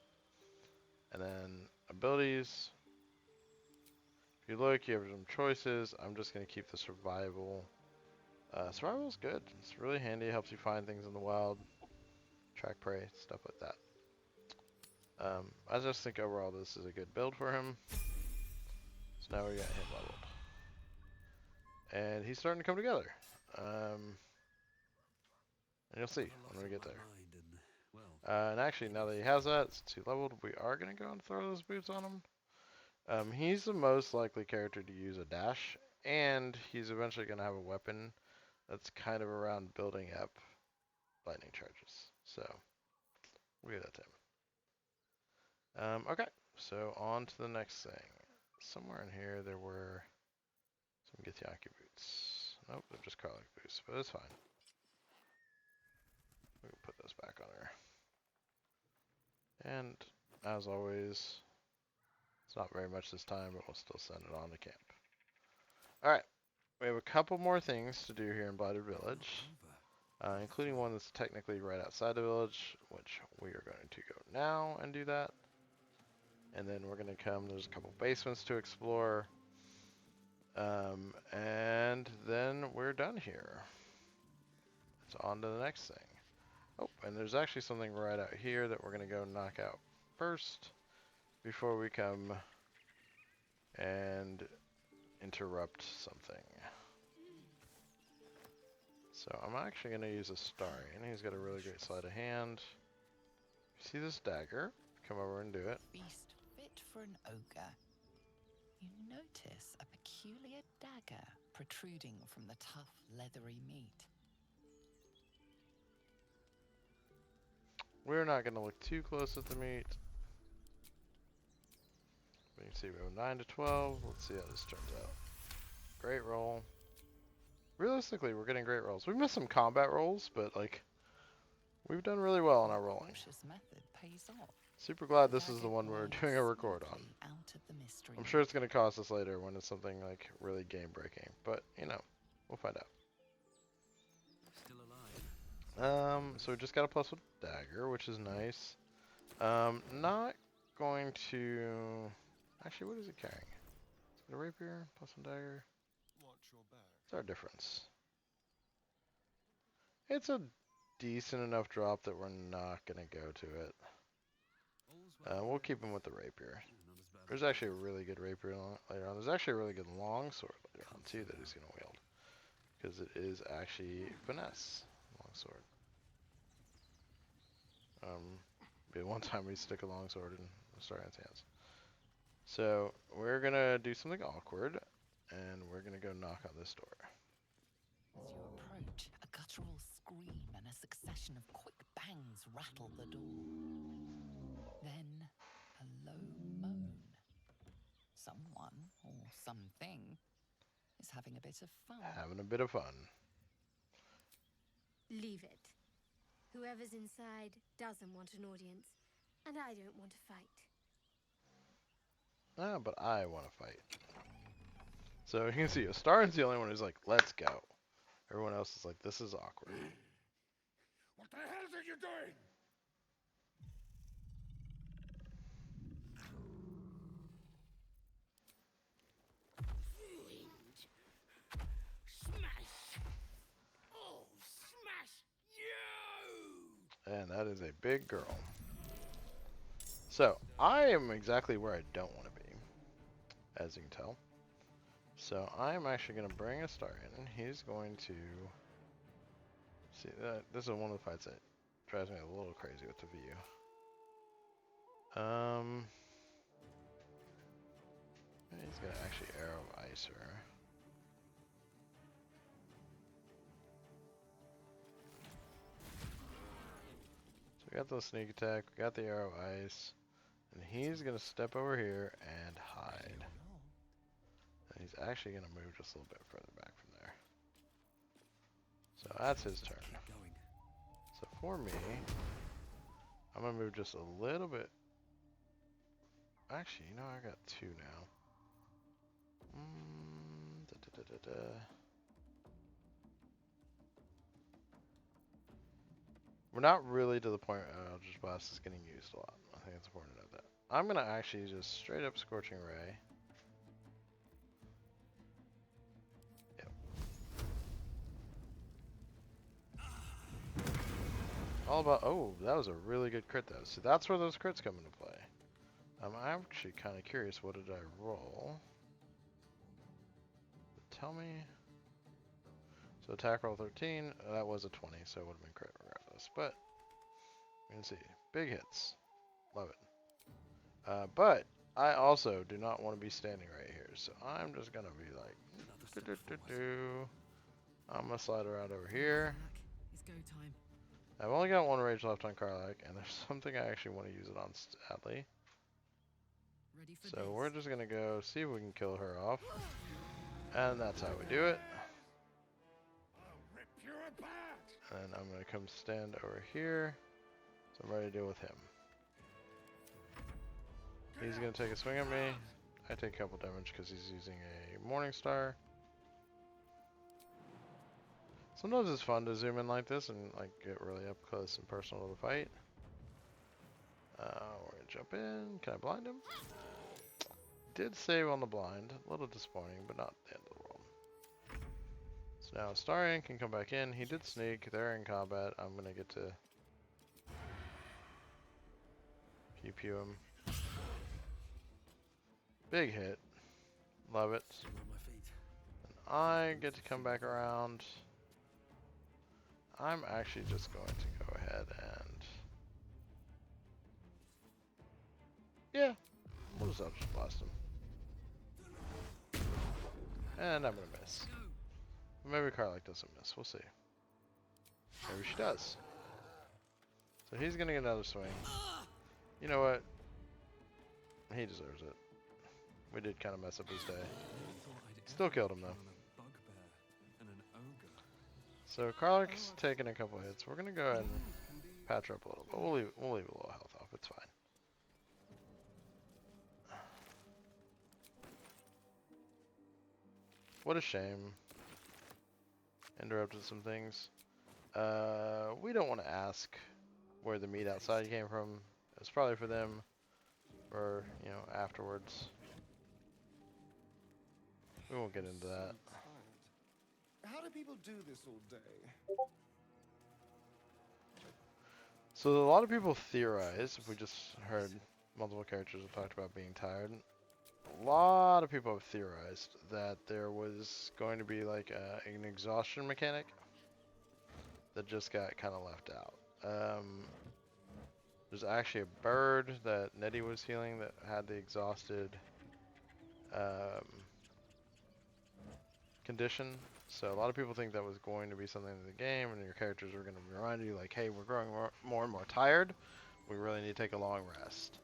And then abilities. If you look, you have some choices. I'm just going to keep the Survival. Survival is good. It's really handy. It helps you find things in the wild, track prey, stuff like that. I just think overall this is a good build for him. So now we got him leveled. And he's starting to come together. And you'll see when we get there. And actually, now that he has that, it's 2 leveled, we are going to go and throw those boots on him. He's the most likely character to use a dash, and he's eventually going to have a weapon that's kind of around building up lightning charges. So, we'll give that to him. Okay, so on to the next thing. Somewhere in here there were some Githyanki boots. Nope, they're just Karlach boots, but it's fine. We can put those back on her. And, as always, it's not very much this time, but we'll still send it on to camp. Alright, we have a couple more things to do here in Blighted Village, including one that's technically right outside the village, which we are going to go now and do that. And then we're going to come, there's a couple basements to explore, and then we're done here. So on to the next thing. Oh, and there's actually something right out here that we're going to go knock out first before we come and interrupt something. So I'm actually going to use Astarion. He's got a really great sleight of hand. See this dagger? Come over and do it. Beast fit for an ogre. You notice a peculiar dagger protruding from the tough, leathery meat. We're not going to look too close at the meat. You can see we have 9 to 12. Let's see how this turns out. Great roll. Realistically, we're getting great rolls. We missed some combat rolls, but like, we've done really well on our rolling. Cautious method pays off. Super glad this is the one we're doing a record on. Out of the mystery. I'm sure it's going to cost us later when it's something like really game breaking, but you know, we'll find out. Still alive. So we just got a plus with dagger, which is nice. Not going to. Actually, what is it carrying? Is it a rapier plus a dagger? Watch your back. What's our difference? It's a decent enough drop that we're not gonna go to it. We'll keep him with the rapier. There's actually a really good rapier later on. There's actually a really good longsword later on too that he's gonna wield, because it is actually finesse longsword. Be one time we stick a longsword in Astarion's hands. So we're gonna do something awkward, and we're gonna go knock on this door. As you approach, a guttural scream and a succession of quick bangs rattle the door. Then, a low moan. Someone, or something, is having a bit of fun. Having a bit of fun. Leave it. Whoever's inside doesn't want an audience. And I don't want to fight. Ah, but I want to fight. So you can see Astarin's the only one who's like, let's go. Everyone else is like, this is awkward. What the hell are you doing? Smash! Oh, smash you! And that is a big girl. So, I am exactly where I don't want to be, as you can tell. So, I am actually going to bring Astarion, and he's going to... See, this is one of the fights that drives me a little crazy with the view. He's going to actually Arrow of Ice her. So we got the sneak attack, we got the Arrow of Ice, and he's going to step over here and hide. And he's actually going to move just a little bit further back from there. So that's his turn. So for me, I'm going to move just a little bit. Actually, you know, I got two now. We're not really to the point where Eldritch Blast is getting used a lot. I think it's important to note that. I'm going to actually just straight up Scorching Ray. Yep. All about, oh, that was a really good crit though. So that's where those crits come into play. I'm actually kind of curious, what did I roll? Tell me. So attack roll 13, that was a 20, so it would have been crit regardless. But, you can see, big hits. Love it. But, I also do not want to be standing right here, so I'm just going to be like, I'm going to slide around over here. It's go time. I've only got one rage left on Karlach, and there's something I actually want to use it on sadly. Ready for So this. we're just going to go see if we can kill her off. And that's how we do it. I'll rip you apart! And I'm going to come stand over here. So I'm ready to deal with him. He's going to take a swing at me. I take a couple damage because he's using a Morning Star. Sometimes it's fun to zoom in like this and like get really up close and personal to the fight. We're going to jump in. Can I blind him? Did save on the blind. A little disappointing, but not the end of the world. So now Astarion can come back in. He did sneak. They're in combat. I'm going to get to pew pew him. Big hit. Love it. Still on my feet. And I get to come back around. I'm actually just going to go ahead and... Yeah. We'll just Eldritch Blast him. And I'm going to miss. Maybe Karlach doesn't miss. We'll see. Maybe she does. So he's going to get another swing. You know what? He deserves it. We did kind of mess up his day. Still killed him though. So Karlach's taking a couple hits. We're going to go ahead and patch her up a little, but we'll leave a little health off. It's fine. What a shame. Interrupted some things. We don't want to ask where the meat outside came from. It's probably for them, or, you know, afterwards. We won't get into that. How do people do this all day? So a lot of people theorize, if we just heard multiple characters have talked about being tired, a lot of people have theorized that there was going to be like an exhaustion mechanic that just got kind of left out. There's actually a bird that Nettie was healing that had the exhausted condition. So a lot of people think that was going to be something in the game, and your characters are going to remind you like, hey, we're growing more and more tired. We really need to take a long rest.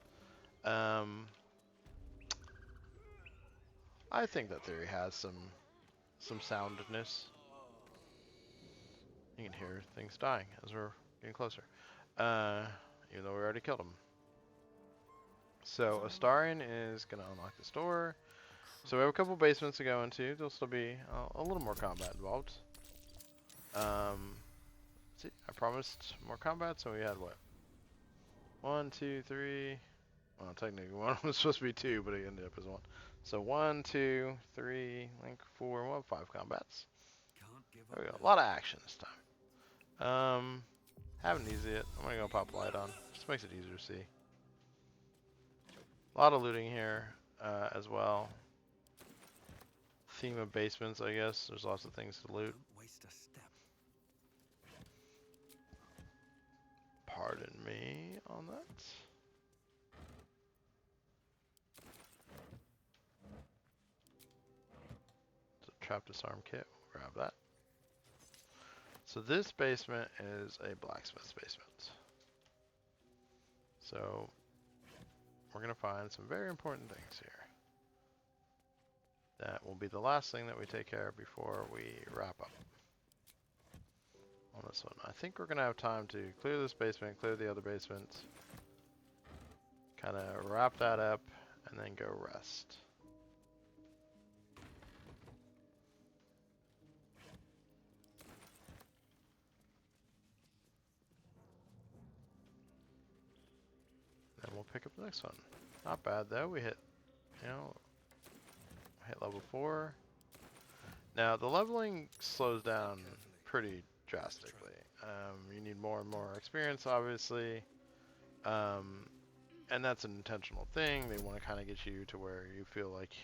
I think that theory has some soundness. You can hear things dying as we're getting closer. Even though we already killed them. So Astarion is going to unlock this door. So we have a couple basements to go into. There'll still be a little more combat involved. See, I promised more combat, so we had what? 1, 2, 3. Well, technically one was supposed to be 2, but it ended up as 1. So 1, 2, 3, like 4, well, 5 combats. There we go. A lot of action this time. Haven't used it. I'm gonna go pop light on. Just makes it easier to see. A lot of looting here as well. Theme of basements, I guess. There's lots of things to loot. Waste a step. Pardon me on that. It's a trap disarm kit. We'll grab that. So this basement is a blacksmith's basement. So we're going to find some very important things here. That will be the last thing that we take care of before we wrap up on this one. I think we're going to have time to clear this basement, clear the other basements, kind of wrap that up, and then go rest. Then we'll pick up the next one. Not bad though, we hit, you know, hit level 4. Now the leveling slows down pretty drastically. You need more and more experience, obviously, and that's an intentional thing. They want to kind of get you to where you feel like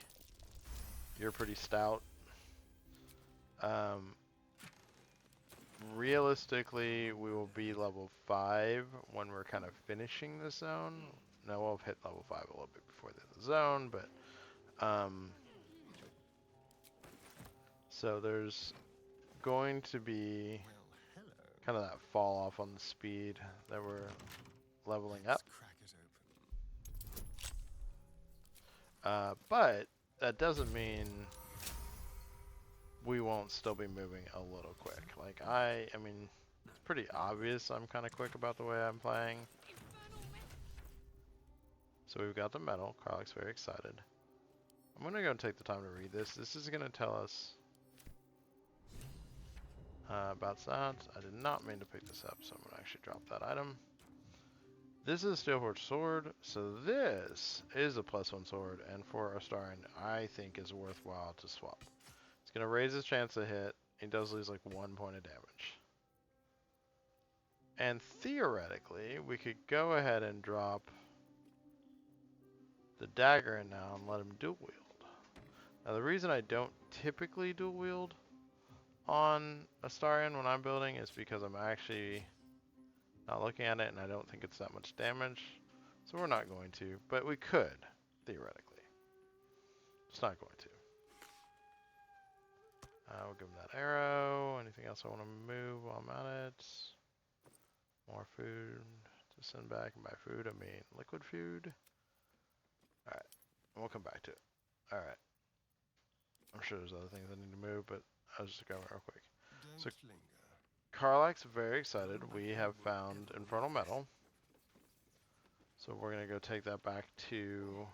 you're pretty stout. Realistically, we will be level 5 when we're kind of finishing the zone. Now we'll have hit level 5 a little bit before the zone, but so there's going to be kind of that fall off on the speed that we're leveling up. But that doesn't mean we won't still be moving a little quick. Like I mean, it's pretty obvious I'm kind of quick about the way I'm playing. So we've got the medal. Karlach's very excited. I'm going to go and take the time to read this. This is going to tell us about that. I did not mean to pick this up, so I'm going to actually drop that item. This is a Steelforged sword, so this is a +1 sword, and for Astarion, I think is worthwhile to swap. It's going to raise his chance to hit. He does lose like 1 point of damage. And theoretically, we could go ahead and drop the dagger in now and let him dual wield. Now the reason I don't typically dual wield on Astarion when I'm building is because I'm actually not looking at it and I don't think it's that much damage. So we're not going to, but we could, theoretically. Just not going to. We'll give him that arrow. Anything else I want to move while I'm at it? More food to send back. And by food, I mean liquid food. Alright, we'll come back to it. Alright. I'm sure there's other things I need to move, but I'll just go real quick. So, Karlach's very excited. We have found Infernal Metal. So we're going to go take that back to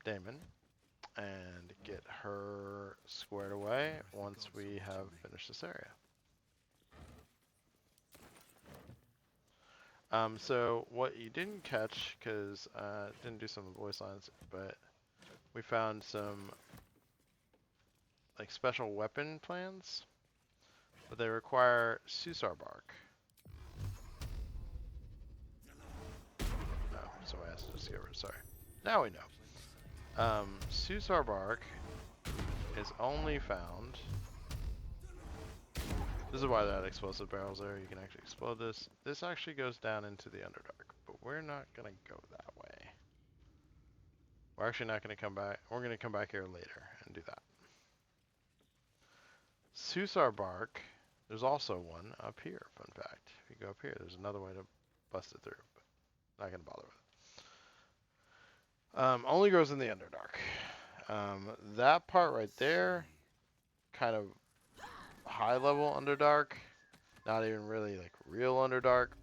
Damon and get her squared away once we have finished this area. So what you didn't catch, because I didn't do some of the voice lines, but we found some like special weapon plans, but they require Susar bark. Oh, so I asked to discover it, sorry. Now we know. Susar bark is only found. This is why that explosive barrel's there. You can actually explode this. This actually goes down into the Underdark, but we're not gonna go that way. We're actually not gonna come back. We're gonna come back here later and do that. Susar bark, there's also one up here, fun fact. If you go up here, there's another way to bust it through, but not gonna bother with it. Only grows in the Underdark. That part right there, kind of high level Underdark, not even really like real Underdark.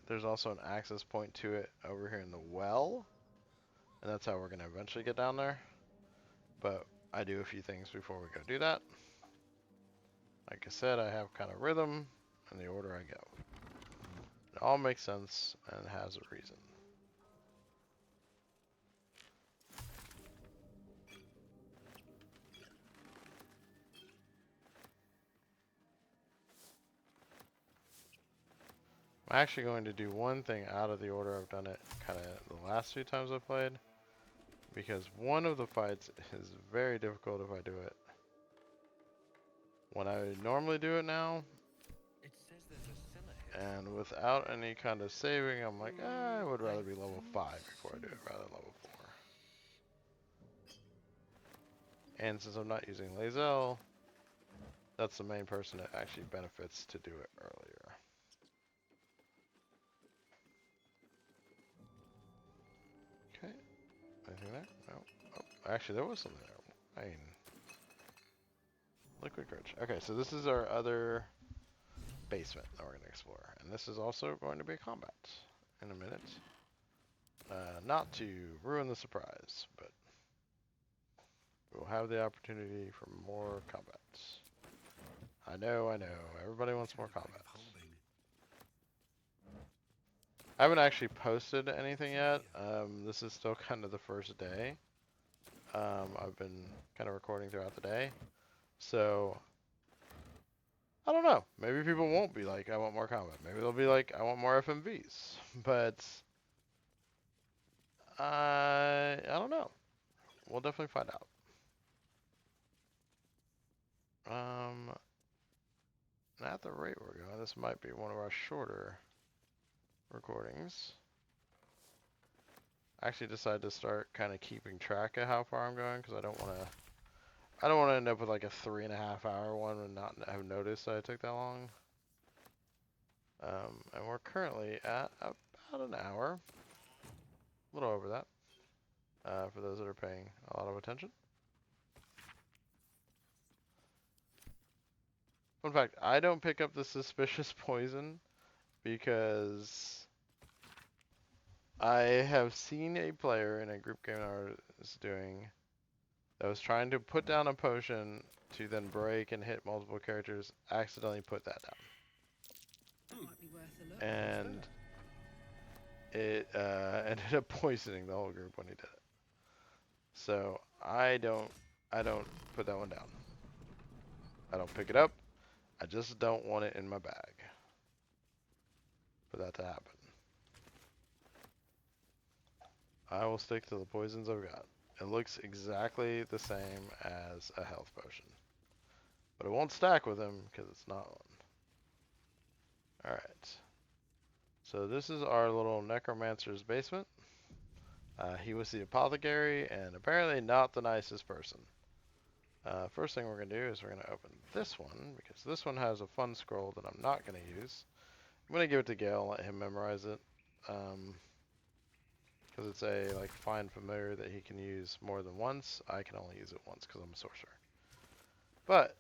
There's also an access point to it over here in the well, and that's how we're going to eventually get down there. But I do a few things before we go do that. Like I said, I have kind of rhythm in the order I go. It all makes sense and has a reason. I'm actually going to do one thing out of the order I've done it kind of the last few times I've played, because one of the fights is very difficult if I do it when I normally do it now, It says there's a cellar here. and without any kind of saving, I'm like, I would rather be level 5 before I do it rather than level 4. And since I'm not using Lae'zel, that's the main person that actually benefits to do it earlier. Okay, anything there? No. Oh, actually, there was something there. I mean, liquid courage. Okay, so this is our other basement that we're going to explore, and this is also going to be combat in a minute. Not to ruin the surprise, but we'll have the opportunity for more combat. I know, everybody wants more combat. I haven't actually posted anything yet. This is still kind of the first day. I've been kind of recording throughout the day. So, I don't know. Maybe people won't be like, I want more combat. Maybe they'll be like, I want more FMVs. But, I don't know. We'll definitely find out. At the rate we're going, this might be one of our shorter recordings. I actually decided to start kind of keeping track of how far I'm going because I don't want to end up with like a 3.5 hour one and not have noticed that I took that long. And we're currently at about an hour, a little over that, for those that are paying a lot of attention. Fun fact, I don't pick up the suspicious poison because I have seen a player in a group game I was doing that was trying to put down a potion to then break and hit multiple characters, accidentally put that down. Might be worth a look. And it ended up poisoning the whole group when he did it. So I don't put that one down. I don't pick it up. I just don't want it in my bag for that to happen. I will stick to the poisons I've got. It looks exactly the same as a health potion. But it won't stack with them because it's not one. Alright. So this is our little necromancer's basement. He was the apothecary and apparently not the nicest person. First thing we're going to do is we're going to open this one because this one has a fun scroll that I'm not going to use. I'm going to give it to Gale and let him memorize it. Because it's a find familiar that he can use more than once. I can only use it once because I'm a sorcerer. But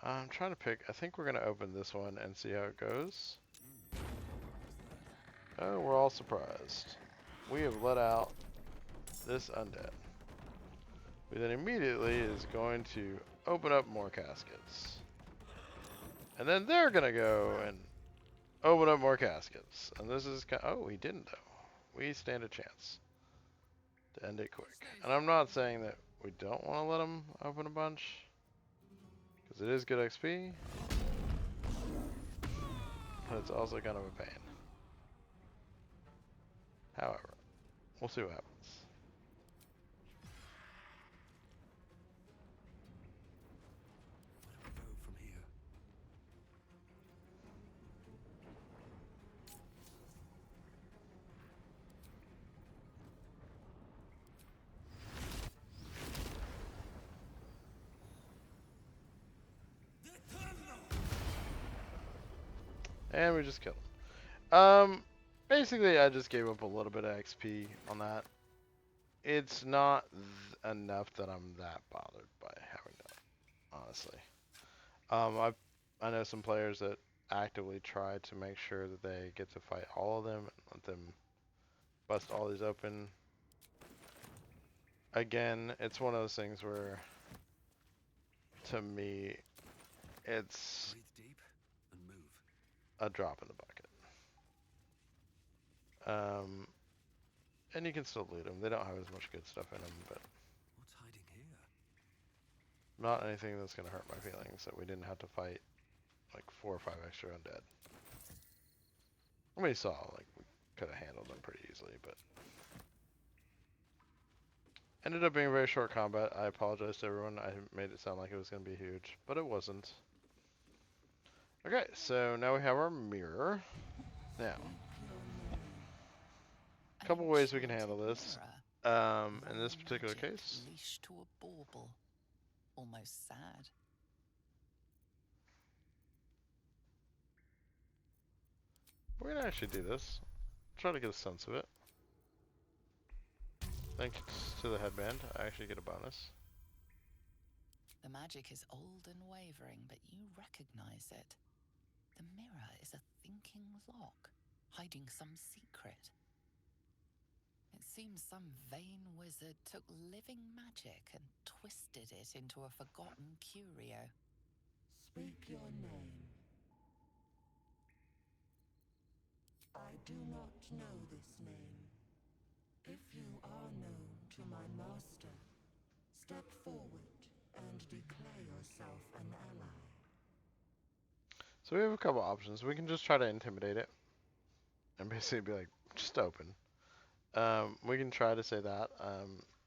I'm trying to pick. I think we're going to open this one and see how it goes. Oh, we're all surprised. We have let out this undead. We then immediately is going to open up more caskets. And then they're going to go and open up more caskets. And this is kind of, oh, we didn't though. We stand a chance to end it quick. And I'm not saying that we don't want to let them open a bunch, because it is good XP, but it's also kind of a pain. However, we'll see what happens. Where do we go from here? And we just killed him. Basically I just gave up a little bit of XP on that. It's not enough that I'm that bothered by having that, honestly. I know some players that actively try to make sure that they get to fight all of them and let them bust all these open. Again, it's one of those things where, to me, it's Breathe deep and move. a drop in the bucket. And you can still loot them. They don't have as much good stuff in them, but What's hiding here? not anything that's gonna hurt my feelings that we didn't have to fight like 4 or 5 extra undead. I mean, you saw, like, we could have handled them pretty easily, but ended up being a very short combat. I apologize to everyone. I made it sound like it was going to be huge, but it wasn't. Okay, so now we have our mirror. Now, a couple ways we can handle this. In this particular case, Leash to a bauble. Almost sad. we're going to actually do this. Try to get a sense of it. Thanks to the headband, I actually get a bonus. The magic is old and wavering, but you recognize it. The mirror is a thinking lock, hiding some secret. It seems some vain wizard took living magic and twisted it into a forgotten curio. Speak your name. I do not know this name. If you are known to my master, step forward and declare yourself an ally. So we have a couple options. We can just try to intimidate it and basically be like, just open. We can try to say that.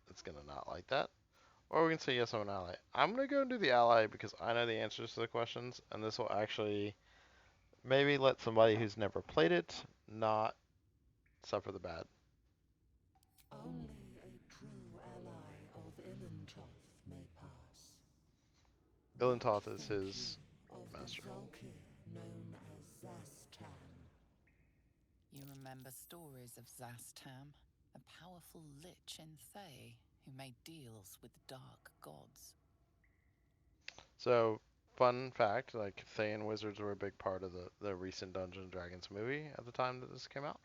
It's going to not like that. Or we can say, yes, I'm an ally. I'm going to go and do the ally because I know the answers to the questions, and this will actually maybe let somebody who's never played it not suffer the bad. Only a true ally of Ilintoth may pass. Ilintoth is his Of master. the Zolkir known as Zastan. You remember stories of Zastam, a powerful lich in Thay who made deals with dark gods. So, fun fact, like, Thayan wizards were a big part of the recent Dungeons & Dragons movie at the time that this came out.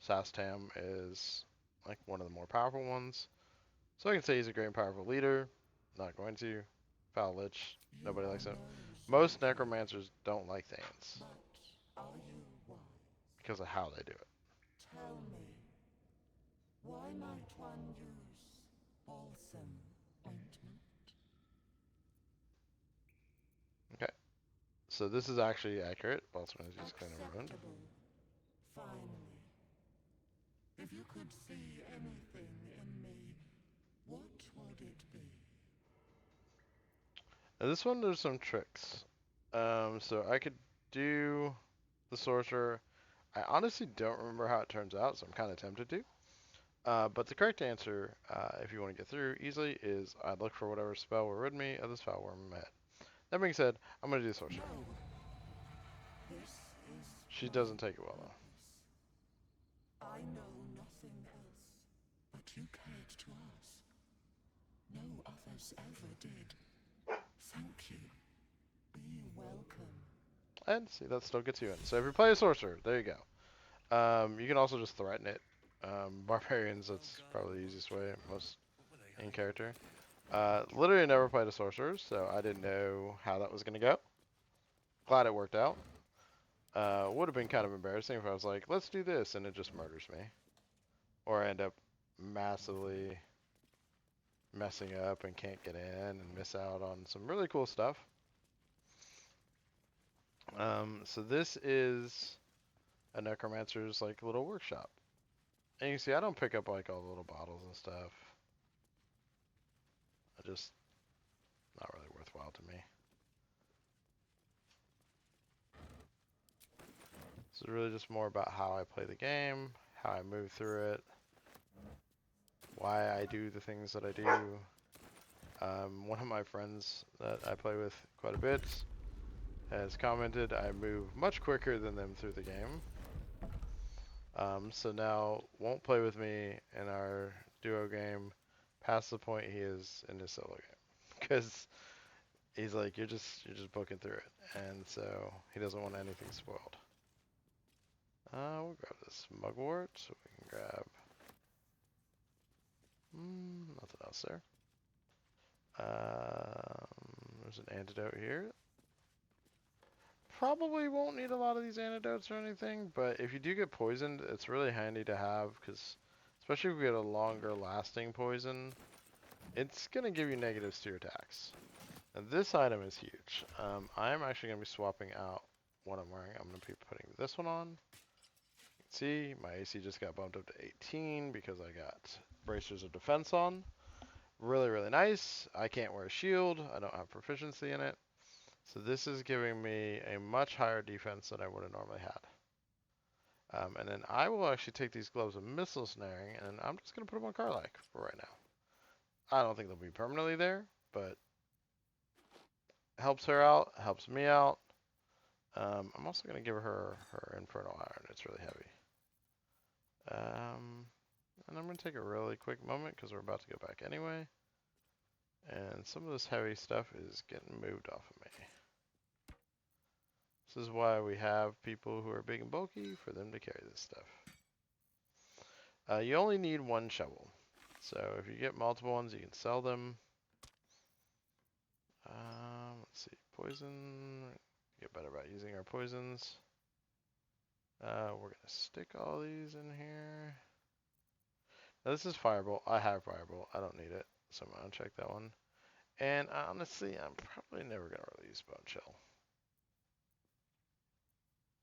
Sastam is, like, one of the more powerful ones. So I can say he's a great and powerful leader. Not going to. Foul Lich. Nobody likes him. Most necromancers don't like Thayans But are you wise? because of how they do it. Tell me, why might one use balsam ointment? Okay. So this is actually accurate. Balsam is just kind of ruined. Acceptable. Finally. If you could see anything in me, what would it be? Now this one, there's some tricks. So I could do the sorcerer. I honestly don't remember how it turns out, so I'm kind of tempted to. But the correct answer, if you want to get through easily, is I'd look for whatever spell will rid me of this foul worm in my head. That being said, I'm going to do the sorcerer. No. This is She my doesn't take it well, though. purpose. I know nothing else, but you cared to ask. No others ever did. Thank you. Be welcome. And see, that still gets you in. So if you play a sorcerer, there you go. You can also just threaten it. Barbarians, that's probably the easiest way, most in character. Literally never played a sorcerer, so I didn't know how that was going to go. Glad it worked out. Would have been kind of embarrassing if I was like, let's do this, and it just murders me. Or I end up massively messing up and can't get in and miss out on some really cool stuff. So this is a necromancer's like little workshop. And you can see I don't pick up like all the little bottles and stuff. I just, not really worthwhile to me. This is really just more about how I play the game, how I move through it, why I do the things that I do. One of my friends that I play with quite a bit has commented I move much quicker than them through the game. So now won't play with me in our duo game past the point he is in his solo game. Because He's like, you're just booking through it, and so he doesn't want anything spoiled. We'll grab this mugwort, so we can grab. Nothing else there. There's an antidote here. Probably won't need a lot of these antidotes or anything, but if you do get poisoned, it's really handy to have, because especially if you get a longer lasting poison, it's going to give you negatives to your attacks. Now this item is huge. I'm actually going to be swapping out what I'm wearing. I'm going to be putting this one on. You can see my AC just got bumped up to 18 because I got bracers of defense on. Really, really nice. I can't wear a shield. I don't have proficiency in it. So this is giving me a much higher defense than I would have normally had. And then I will actually take these gloves of missile snaring, and I'm just going to put them on Karlach for right now. I don't think they'll be permanently there, but helps her out, helps me out. I'm also going to give her her Infernal Iron. It's really heavy. And I'm going to take a really quick moment because we're about to go back anyway. And some of this heavy stuff is getting moved off of me. This is why we have people who are big and bulky, for them to carry this stuff. You only need one shovel. So if you get multiple ones, you can sell them. Let's see, poison. Get better about using our poisons. We're gonna stick all these in here. Now this is Firebolt. I have Firebolt. I don't need it, so I'm gonna check that one. And honestly, I'm probably never gonna release Bone Chill.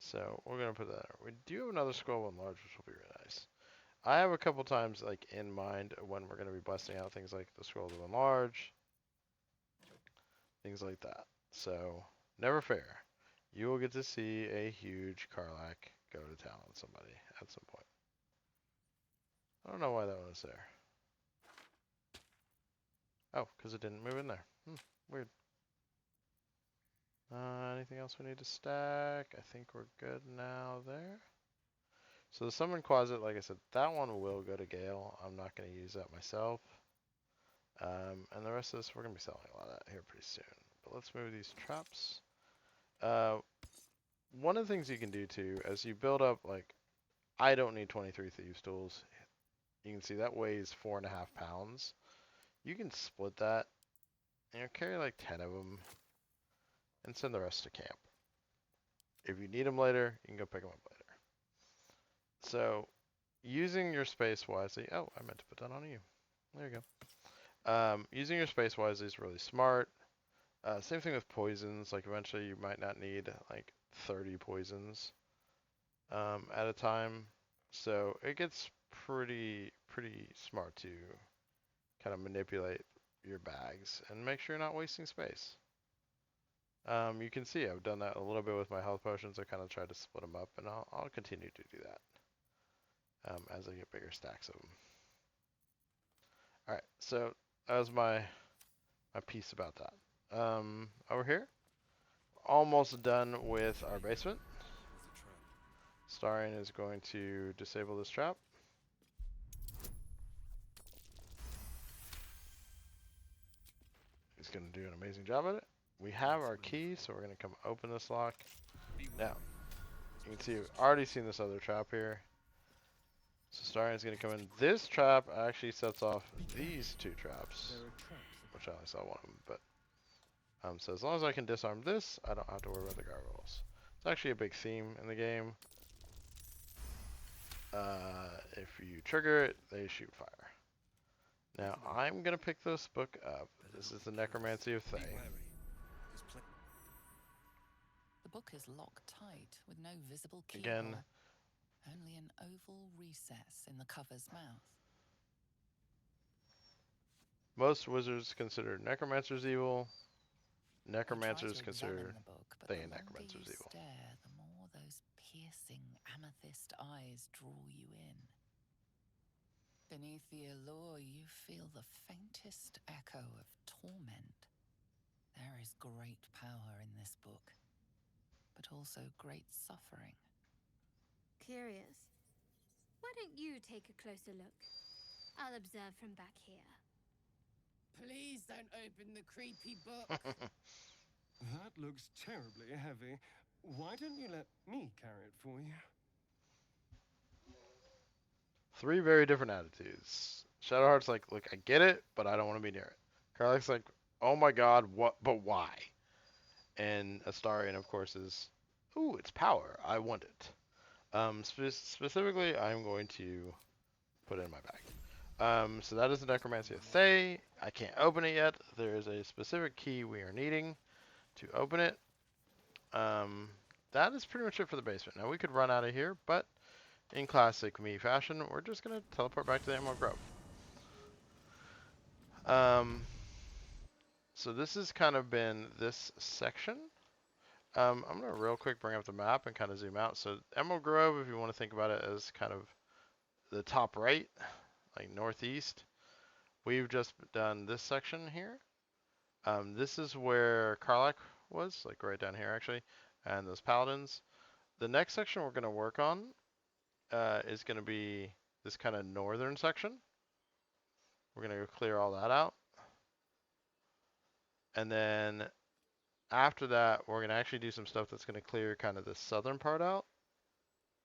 So we're gonna put that in. We do have another scroll enlarge, which will be really nice. I have a couple times like in mind when we're gonna be busting out things like the scroll to enlarge, things like that. So never fear, you will get to see a huge Karlach go to town on somebody at some point. I don't know why that one is there. Oh, because it didn't move in there. Weird. Anything else we need to stack? I think we're good now there. So the summon closet, like I said, that one will go to Gale. I'm not going to use that myself. And the rest of this, we're going to be selling a lot of that here pretty soon. But let's move these traps. One of the things you can do too, as you build up, like, I don't need 23 Thieves Tools. You can see that weighs 4.5 pounds. You can split that, and carry like 10 of them, and send the rest to camp. If you need them later, you can go pick them up later. So, using your space wisely. Oh, I meant to put that on you. There you go. Using your space wisely is really smart. Same thing with poisons. Like eventually, you might not need like 30 poisons at a time. So it gets pretty smart to kind of manipulate your bags and make sure you're not wasting space. You can see I've done that a little bit with my health potions. I kind of tried to split them up, and I'll continue to do that as I get bigger stacks of them. All right, so that was my piece about that. Over here, almost done with our basement. Starion is going to disable this trap. He's going to do an amazing job at it. We have our key, so we're going to come open this lock. Now, you can see, we've already seen this other trap here. So Starion's going to come in. This trap actually sets off these two traps, which I only saw one of them. But so as long as I can disarm this, I don't have to worry about the gargoyles. It's actually a big theme in the game. If you trigger it, they shoot fire. Now, I'm going to pick this book up. This is the Necromancy of Thay. The book is locked tight with no visible keyhole. Again, only an oval recess in the cover's mouth. most wizards consider necromancers evil. Necromancers consider Thay necromancers evil. Stare, the more those piercing amethyst eyes draw you in. Beneath the allure, you feel the faintest echo of torment. There is great power in this book, but also great suffering. Curious. Why don't you take a closer look? I'll observe from back here. Please don't open the creepy book. That looks terribly heavy. Why don't you let me carry it for you? 3 very different attitudes. Shadowheart's like, look, I get it, but I don't want to be near it. Karlach's like, oh my god, what? But why? And Astarion, of course, is, ooh, it's power. I want it. Specifically, I'm going to put it in my bag. So that is the Necromancy of Thay. I can't open it yet. There is a specific key we are needing to open it. That is pretty much it for the basement. Now we could run out of here, but in classic me fashion, we're just gonna teleport back to the Emerald Grove. So this has kind of been this section. I'm gonna real quick bring up the map and kind of zoom out. So Emerald Grove, if you want to think about it as kind of the top right, like northeast, we've just done this section here. This is where Karlach was, like right down here actually, and those paladins. The next section we're gonna work on is gonna be this kind of northern section. We're gonna go clear all that out. And then after that, we're going to actually do some stuff that's going to clear kind of the southern part out.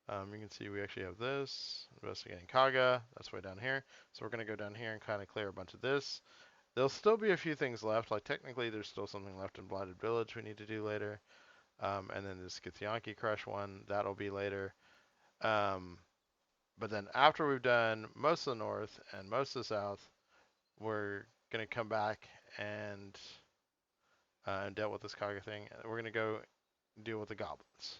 You can see we actually have this, investigating Kaga, that's way down here. So we're going to go down here and kind of clear a bunch of this. There'll still be a few things left, like technically there's still something left in Blighted Village we need to do later. And then this Githyanki Crush one, that'll be later. But then after we've done most of the north and most of the south, we're going to come back and dealt with this Kaga thing. We're going to go deal with the goblins.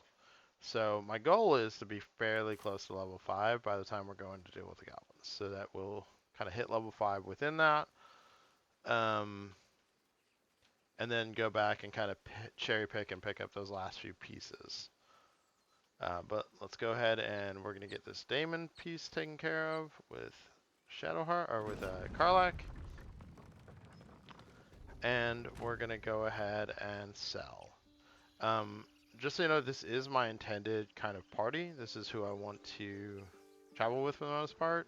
So my goal is to be fairly close to level 5 by the time we're going to deal with the goblins. So that we'll kind of hit level 5 within that. And then go back and kind of cherry pick and pick up those last few pieces. But let's go ahead and we're going to get this Daemon piece taken care of with Shadowheart, or with Karlach. And we're going to go ahead and sell. Just so you know, this is my intended kind of party. This is who I want to travel with for the most part.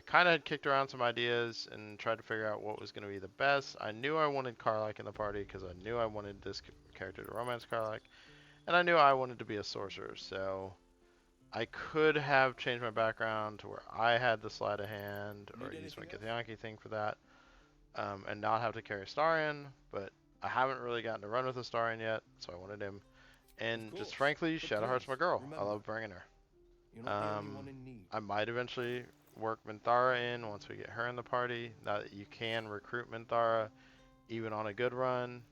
Kind of kicked around some ideas and tried to figure out what was going to be the best. I knew I wanted Karlach in the party because I knew I wanted this character to romance Karlach. And I knew I wanted to be a sorcerer, so I could have changed my background to where I had the sleight of hand, or use my Githyanki thing for that, and not have to carry Astarion, but I haven't really gotten to run with Astarion yet, so I wanted him. And just frankly, Shadowheart's my girl. I love bringing her. I might eventually work Minthara in once we get her in the party. Now that you can recruit Minthara, even on a good run.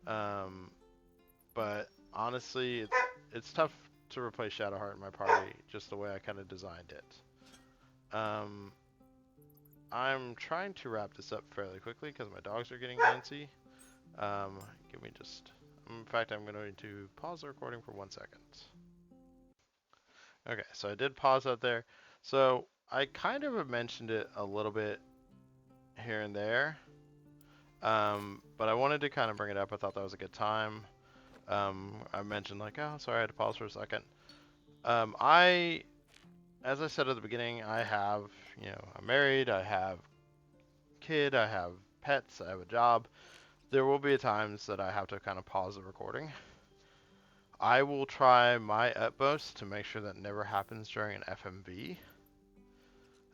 But honestly, it's tough to replace Shadowheart in my party, just the way I kind of designed it. I'm trying to wrap this up fairly quickly because my dogs are getting antsy. Give me just... In fact, I'm going to pause the recording for 1 second. Okay, so I did pause out there. So I kind of have mentioned it a little bit here and there. But I wanted to kind of bring it up. I thought that was a good time. I mentioned like, oh, sorry, I had to pause for a second. As I said at the beginning, I have, I'm married, I have a kid, I have pets, I have a job. There will be times that I have to kind of pause the recording. I will try my utmost to make sure that never happens during an FMV.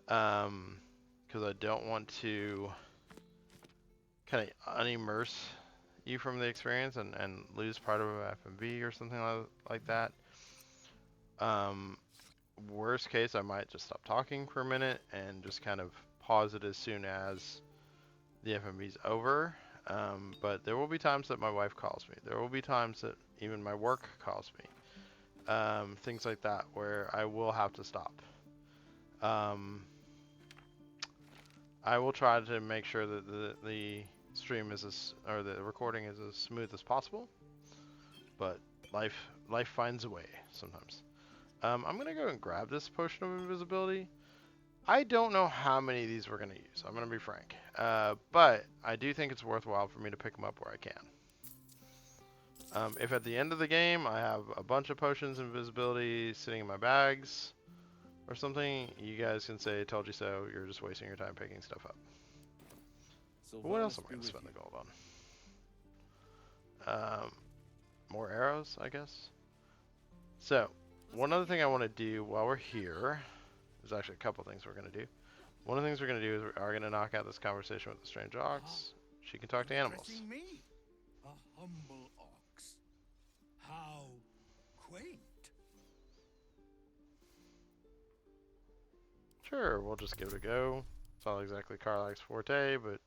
Because I don't want to kind of unimmerse you from the experience and lose part of an FMV or something like that. Worst case, I might just stop talking for a minute and just kind of pause it as soon as the FMV's over. But there will be times that my wife calls me. There will be times that even my work calls me. Things like that where I will have to stop. I will try to make sure that the stream is or the recording is as smooth as possible. But life finds a way sometimes. I'm gonna go and grab this potion of invisibility. I don't know how many of these we're gonna use. I'm gonna be frank, but I do think it's worthwhile for me to pick them up where I can. If at the end of the game I have a bunch of potions of invisibility sitting in my bags or something, you guys can say "told you so." You're just wasting your time picking stuff up. But what else am I gonna spend the gold Um, more arrows, I guess. So, one other thing I want to do while we're here, there's actually a couple things we're going to do. One of the things we're going to do is we are going to knock out this conversation with the strange ox. She can talk to animals. Addressing me, a humble ox. How quaint. Sure, we'll just give it a go. It's not exactly Carlack's forte, but...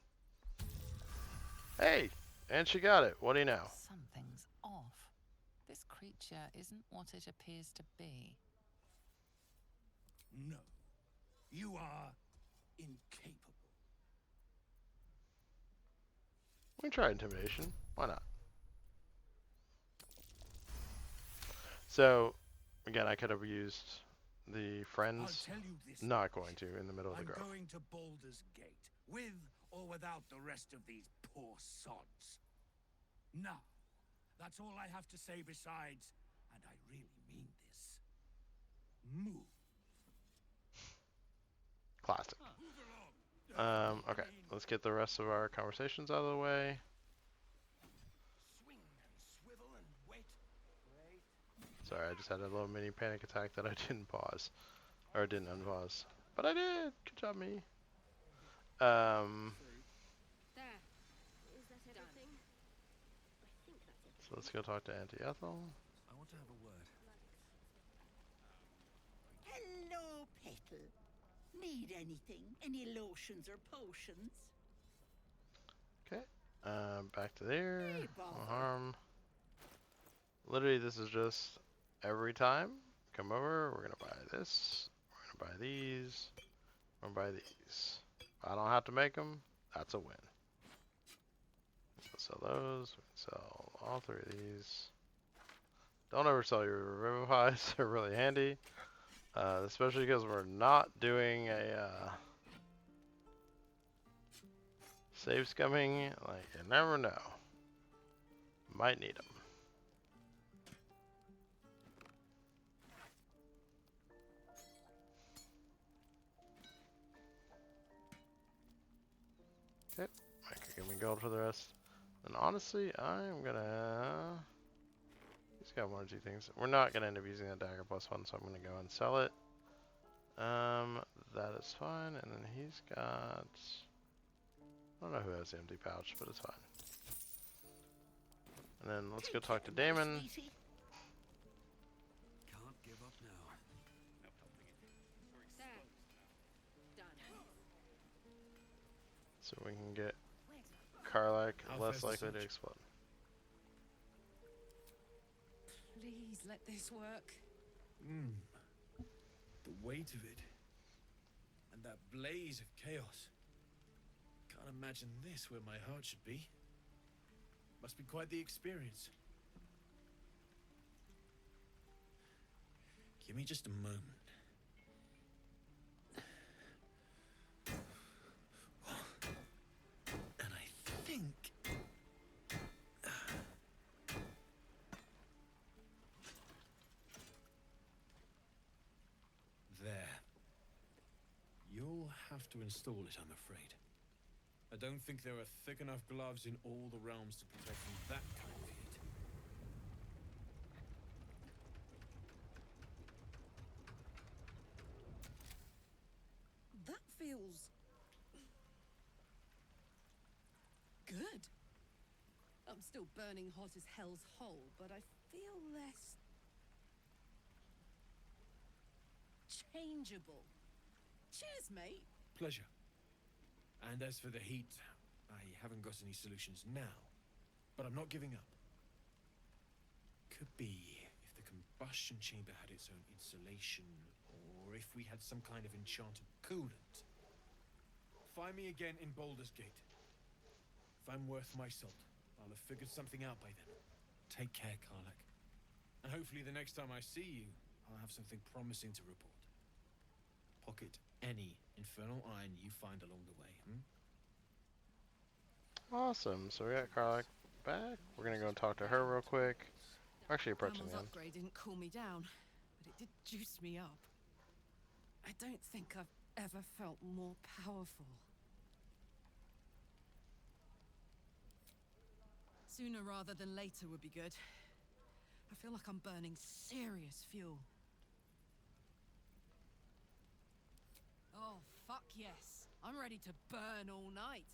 Hey! And she got it. What do you know? Something's off. This creature isn't what it appears to be. No, you are incapable. We can try intimidation. Why not? So, again, I could have used the I'll friends. tell you this Not much. going to in the middle of the I'm grove. going to Baldur's Gate, with or without the rest of these poor sods. Now, that's all I have to say besides, and I really mean this. Move. Classic. Move along. Okay, let's get the rest of our conversations out of the way. Swing and swivel and wait. Great. Sorry, I just had a little mini panic attack that I didn't pause. Or didn't unpause. But I did! Good job, me. There. Is that everything? I think that's it. So let's go talk to Auntie Ethel. I want to have a word. Hello, Petal. Need anything? Any lotions or potions? Okay. Back to there. Hey, No Baldur. harm. Literally, this is just every time. Come over, we're gonna buy this. We're gonna buy these. We're gonna buy these. If I don't have to make them, that's a win. Let's sell those. We can sell all three of these. Don't ever sell your revivifies. They're really handy. Especially because we're not doing a save scumming. Like, you never know. Might need them. Okay, I can give me gold for the rest. And honestly, I'm gonna... He's got one or two things. We're not gonna end up using that dagger +1, so I'm gonna go and sell it. That is fine. And then he's got... I don't know who has the empty pouch, but it's fine. And then let's go talk to Damon. Can't give up now. There. Done. So we can get Karlach How less fast is likely to it? explode. Please let this work. The weight of it. And that blaze of chaos. Can't imagine this where my heart should be. Must be quite the experience. Give me just a moment. And I think... There. You'll have to install it, I'm afraid. I don't think there are thick enough gloves in all the realms to protect from that kind of heat. That feels good. I'm still burning hot as hell's hole, but I feel less changeable. Cheers, mate. Pleasure. And as for the heat, I haven't got any solutions now, but I'm not giving up. Could be if the combustion chamber had its own insulation, or if we had some kind of enchanted coolant. Find me again in Baldur's Gate. If I'm worth my salt, I'll have figured something out by then. Take care, Karlach. And hopefully the next time I see you, I'll have something promising to report. Pocket any infernal iron you find along the way, Awesome. So we got Karlach back. We're gonna go and talk to her real quick. We're actually approaching Grandma's the end. upgrade didn't cool me down, but it did juice me up. I don't think I've ever felt more powerful. Sooner rather than later would be good. I feel like I'm burning serious fuel. Oh, fuck yes. I'm ready to burn all night.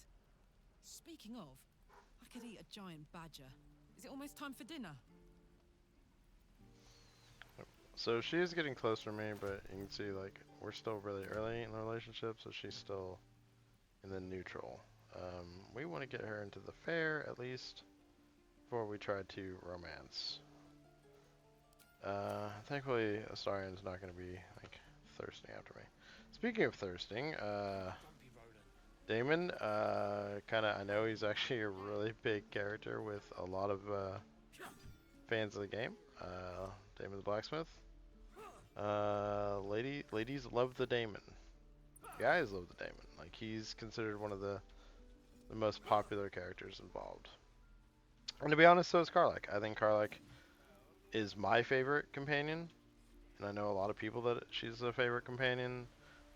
Speaking of, I could eat a giant badger. Is it almost time for dinner? So she is getting closer to me, but you can see like we're still really early in the relationship, so she's still in the neutral. We want to get her into the fair at least before we try to romance. Thankfully, Astarion's not going to be like thirsting after me. Speaking of thirsting, Damon, I know he's actually a really big character with a lot of fans of the game. Damon the Blacksmith. Ladies love the Damon. Guys love the Damon. Like he's considered one of the most popular characters involved. And to be honest, so is Karlach. I think Karlach is my favorite companion, and I know a lot of people that she's a favorite companion.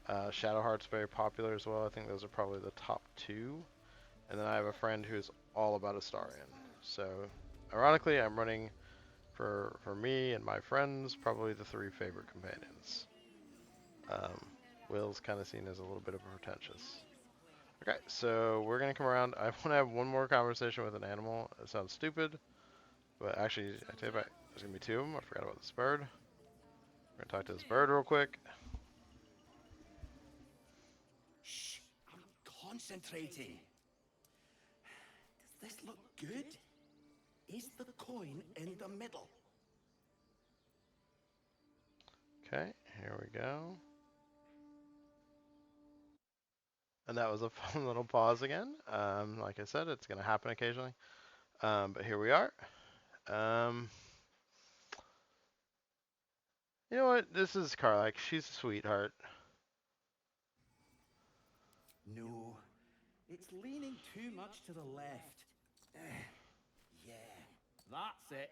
Shadowheart's very popular as well. I think those are probably the top two. And then I have a friend who's all about Astarion. So, ironically, I'm running for me and my friends probably the three favorite companions. Will's kind of seen as a little bit of a pretentious. Okay, so we're gonna come around. I want to have one more conversation with an animal. It sounds stupid, but actually, I take it back. There's gonna be two of them. I forgot about this bird. We're gonna talk to this bird real quick. Shh, I'm concentrating. Does this look good? Is the coin in the middle? Okay, here we go. And that was a fun little pause again. Like I said, it's gonna happen occasionally. But here we are. You know what? This is Karlach. She's a sweetheart. No, it's leaning too much to the left. Yeah, that's it.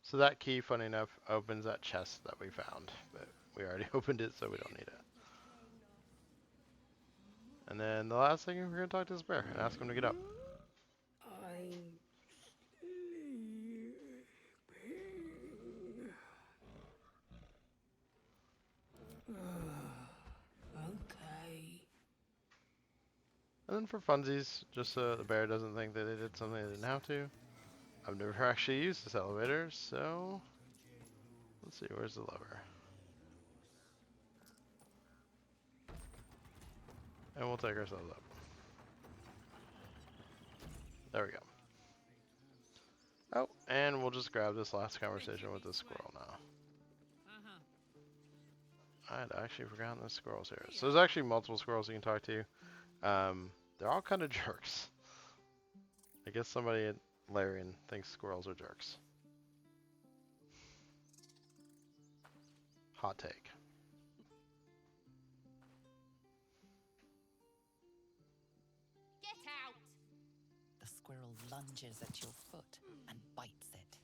So that key, funny enough, opens that chest that we found. But we already opened it, so we don't need it. And then the last thing, we're going to talk to this bear and ask him to get up. I'm sleeping. Okay. And then for funsies, just so the bear doesn't think that they did something they didn't have to, I've never actually used this elevator, so let's see, where's the lever? And we'll take ourselves up. There we go. Oh, and we'll just grab this last conversation with the squirrel now. I had actually forgotten the squirrels here. So there's actually multiple squirrels you can talk to. They're all kind of jerks. I guess somebody at Larian thinks squirrels are jerks. Hot take. Get out! The squirrel lunges at your foot and bites it.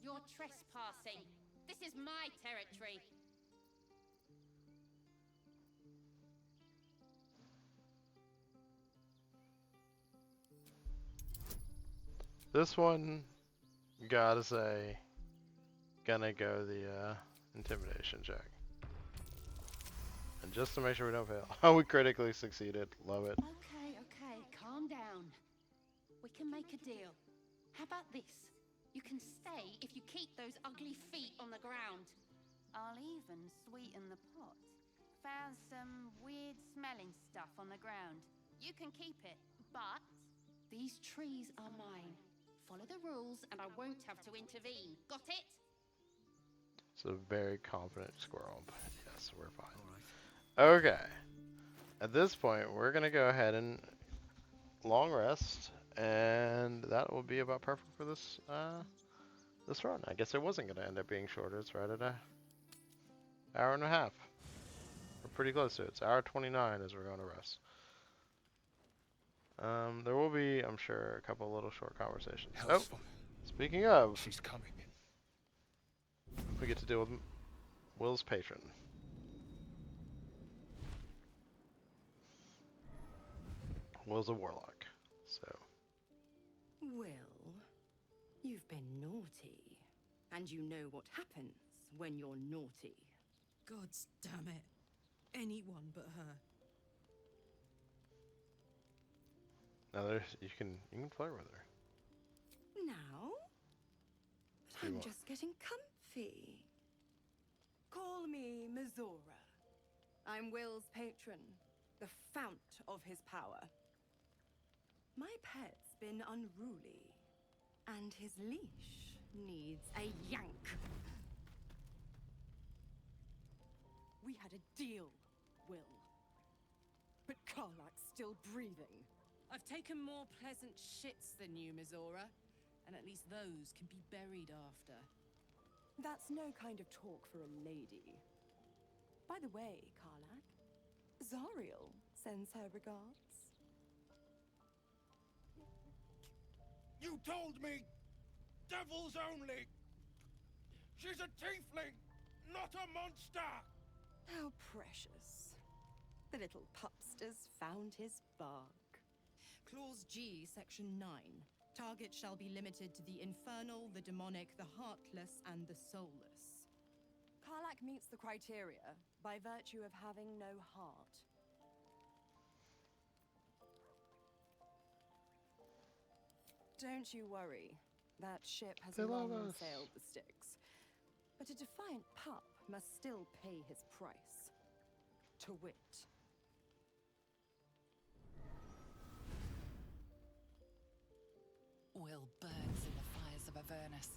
You're trespassing. This is my territory. This one, gotta say, gonna go the intimidation check. And just to make sure we don't fail. Oh, we critically succeeded. Love it. Okay, calm down. We can make a deal. How about this? You can stay if you keep those ugly feet on the ground. I'll even sweeten the pot. Found some weird smelling stuff on the ground. You can keep it, but these trees are mine. Follow the rules and I won't have to intervene. Got it? It's a very confident squirrel, but yes, we're fine. Okay. At this point, we're gonna go ahead and long rest, and that will be about perfect for this this run. I guess it wasn't gonna end up being shorter. It's right at an hour and a half. We're pretty close to it. It's hour 29 as we're going to rest. There will be, I'm sure, a couple little short conversations. Oh, speaking of, She's coming. we get to deal with Will's patron. Will's a warlock, so Will, you've been naughty. And you know what happens when you're naughty. God's damn it. Anyone but her. now you can flirt with her. Now? But Do you I'm want- just getting comfy. Call me Mizora. I'm Will's patron, the fount of his power. My pet's been unruly, and his leash needs a yank. We had a deal, Will. But Karlak's still breathing. I've taken more pleasant shits than you, Mizora. And at least those can be buried after. That's no kind of talk for a lady. By the way, Karlak, Zariel sends her regards. You told me devils only. She's a tiefling, not a monster. How precious. The little pupster's found his bark. Clause G, Section 9. Target shall be limited to the infernal, the demonic, the heartless, and the soulless. Karlak meets the criteria by virtue of having no heart. Don't you worry. That ship has They love long us. sailed the Styx. But a defiant pup must still pay his price. To wit. Will burns in the fires of Avernus.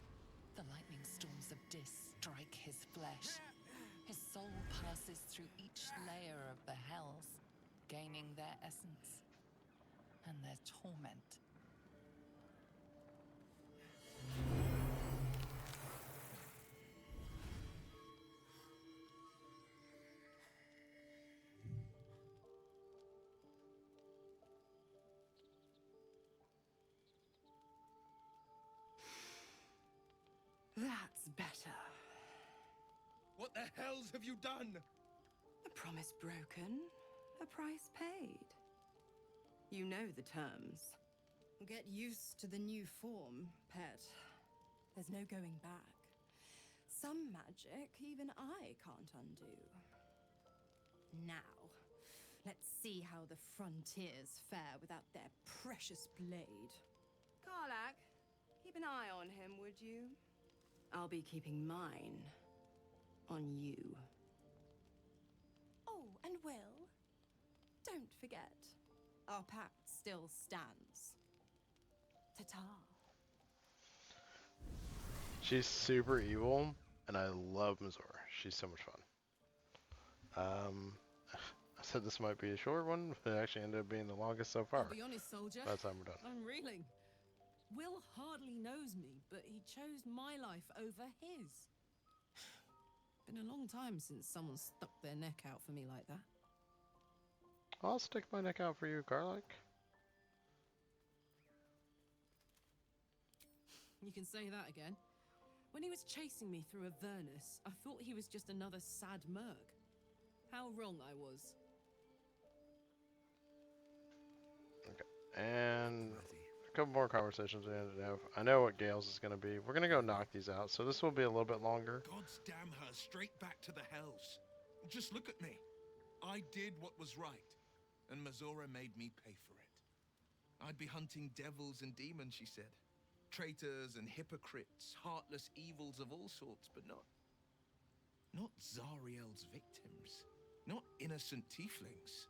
The lightning storms of Dis strike his flesh. His soul passes through each layer of the hells, gaining their essence and their torment. That's better. What the hells have you done? A promise broken, a price paid. You know the terms. Get used to the new form, pet. There's no going back. Some magic even I can't undo. Now, let's see how the frontiers fare without their precious blade. Karlak, keep an eye on him, would you? I'll be keeping mine on you. Oh, and Will, don't forget, our pact still stands. Ta-ta. She's super evil, and I love Mizora. She's so much fun. I said this might be a short one, but it actually ended up being the longest so far. I'll be honest, soldier. By the time we're done. I'm reeling. Will hardly knows me, but he chose my life over his. Been a long time since someone stuck their neck out for me like that. I'll stick my neck out for you, Karlak. You can say that again. When he was chasing me through Avernus, I thought he was just another sad merc. How wrong I was. And a couple more conversations we had to have. I know what Gale's is going to be. We're going to go knock these out, so this will be a little bit longer. God's damn her, straight back to the hells. Just look at me. I did what was right, and Mizora made me pay for it. I'd be hunting devils and demons, she said. Traitors and hypocrites, heartless evils of all sorts, but not Zariel's victims. Not innocent tieflings.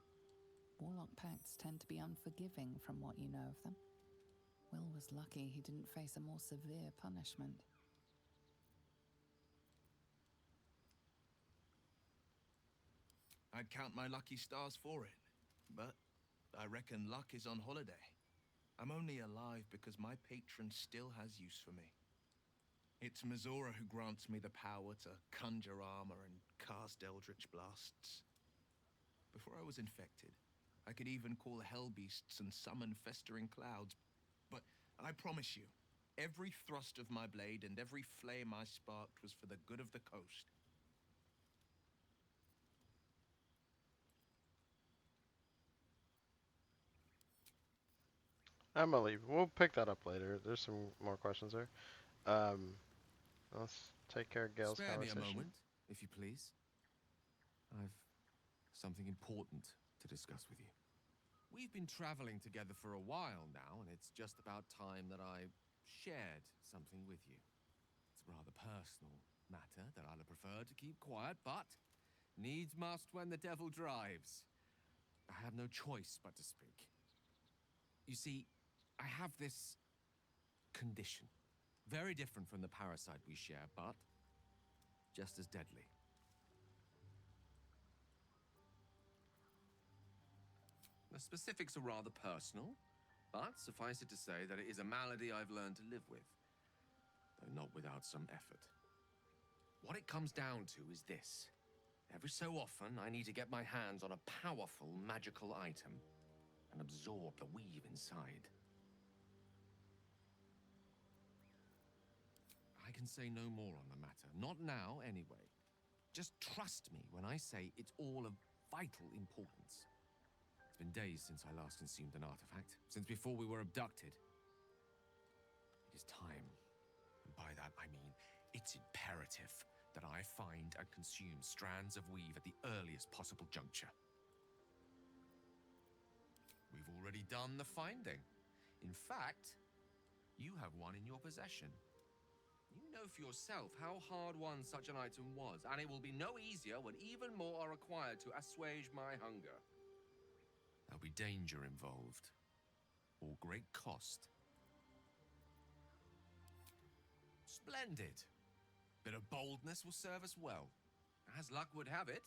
Warlock pacts tend to be unforgiving from what you know of them. Will was lucky he didn't face a more severe punishment. I'd count my lucky stars for it, but I reckon luck is on holiday. I'm only alive because my patron still has use for me. It's Mizora who grants me the power to conjure armor and cast eldritch blasts. Before I was infected, I could even call hell beasts and summon festering clouds. But I promise you, every thrust of my blade and every flame I sparked was for the good of the coast. I'm gonna leave. We'll pick that up later. There's some more questions there. Let's take care of Gail's Spare me a conversation. moment, if you please. I've something important to discuss with you. We've been traveling together for a while now, and it's just about time that I shared something with you. It's a rather personal matter that I'd have preferred to keep quiet, but needs must when the devil drives. I have no choice but to speak. You see, I have this condition. Very different from the parasite we share, but just as deadly. The specifics are rather personal, but suffice it to say that it is a malady I've learned to live with, though not without some effort. What it comes down to is this. Every so often, I need to get my hands on a powerful magical item and absorb the weave inside. I can say no more on the matter. Not now, anyway. Just trust me when I say it's all of vital importance. It's been days since I last consumed an artifact, since before we were abducted. It is time, and by that I mean it's imperative that I find and consume strands of weave at the earliest possible juncture. We've already done the finding. In fact, you have one in your possession. You know for yourself how hard won such an item was, and it will be no easier when even more are required to assuage my hunger. There'll be danger involved, or great cost. Splendid. Bit of boldness will serve us well. As luck would have it,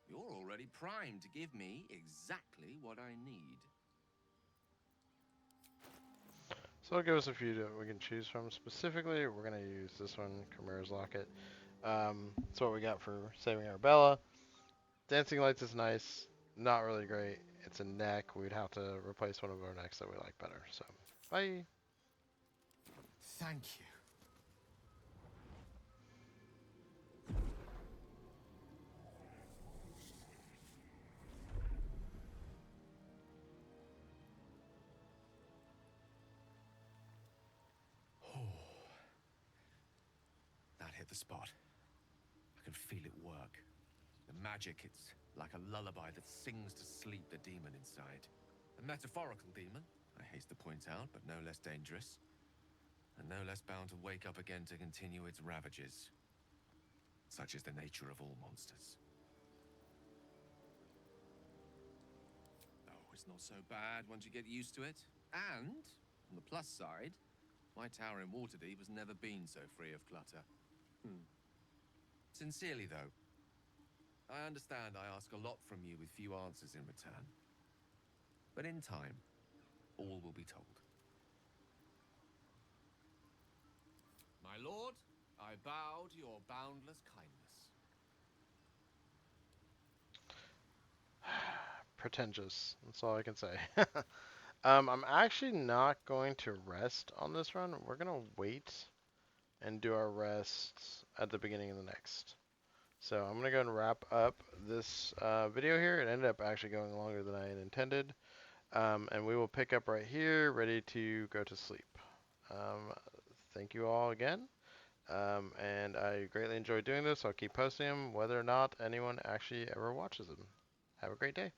you're already primed to give me exactly what I need. So it'll give us a few that we can choose from. Specifically, we're going to use this one, Chimera's Locket. That's what we got for saving Arabella. Dancing Lights is nice. Not really great. It's a neck. We'd have to replace one of our necks that we like better. So, bye. Thank you. That hit the spot. I can feel it work. The magic, it's like a lullaby that sings to sleep the demon inside. A metaphorical demon, I haste to point out, but no less dangerous. And no less bound to wake up again to continue its ravages. Such is the nature of all monsters. Oh, it's not so bad once you get used to it. And, on the plus side, my tower in Waterdeep has never been so free of clutter. Sincerely, though, I understand I ask a lot from you with few answers in return. But in time, all will be told. My lord, I bow to your boundless kindness. Pretentious. That's all I can say. I'm actually not going to rest on this run. We're going to wait and do our rests at the beginning of the next. So I'm going to go and wrap up this video here. It ended up actually going longer than I had intended. And we will pick up right here, ready to go to sleep. Thank you all again. And I greatly enjoyed doing this. I'll keep posting them, whether or not anyone actually ever watches them. Have a great day.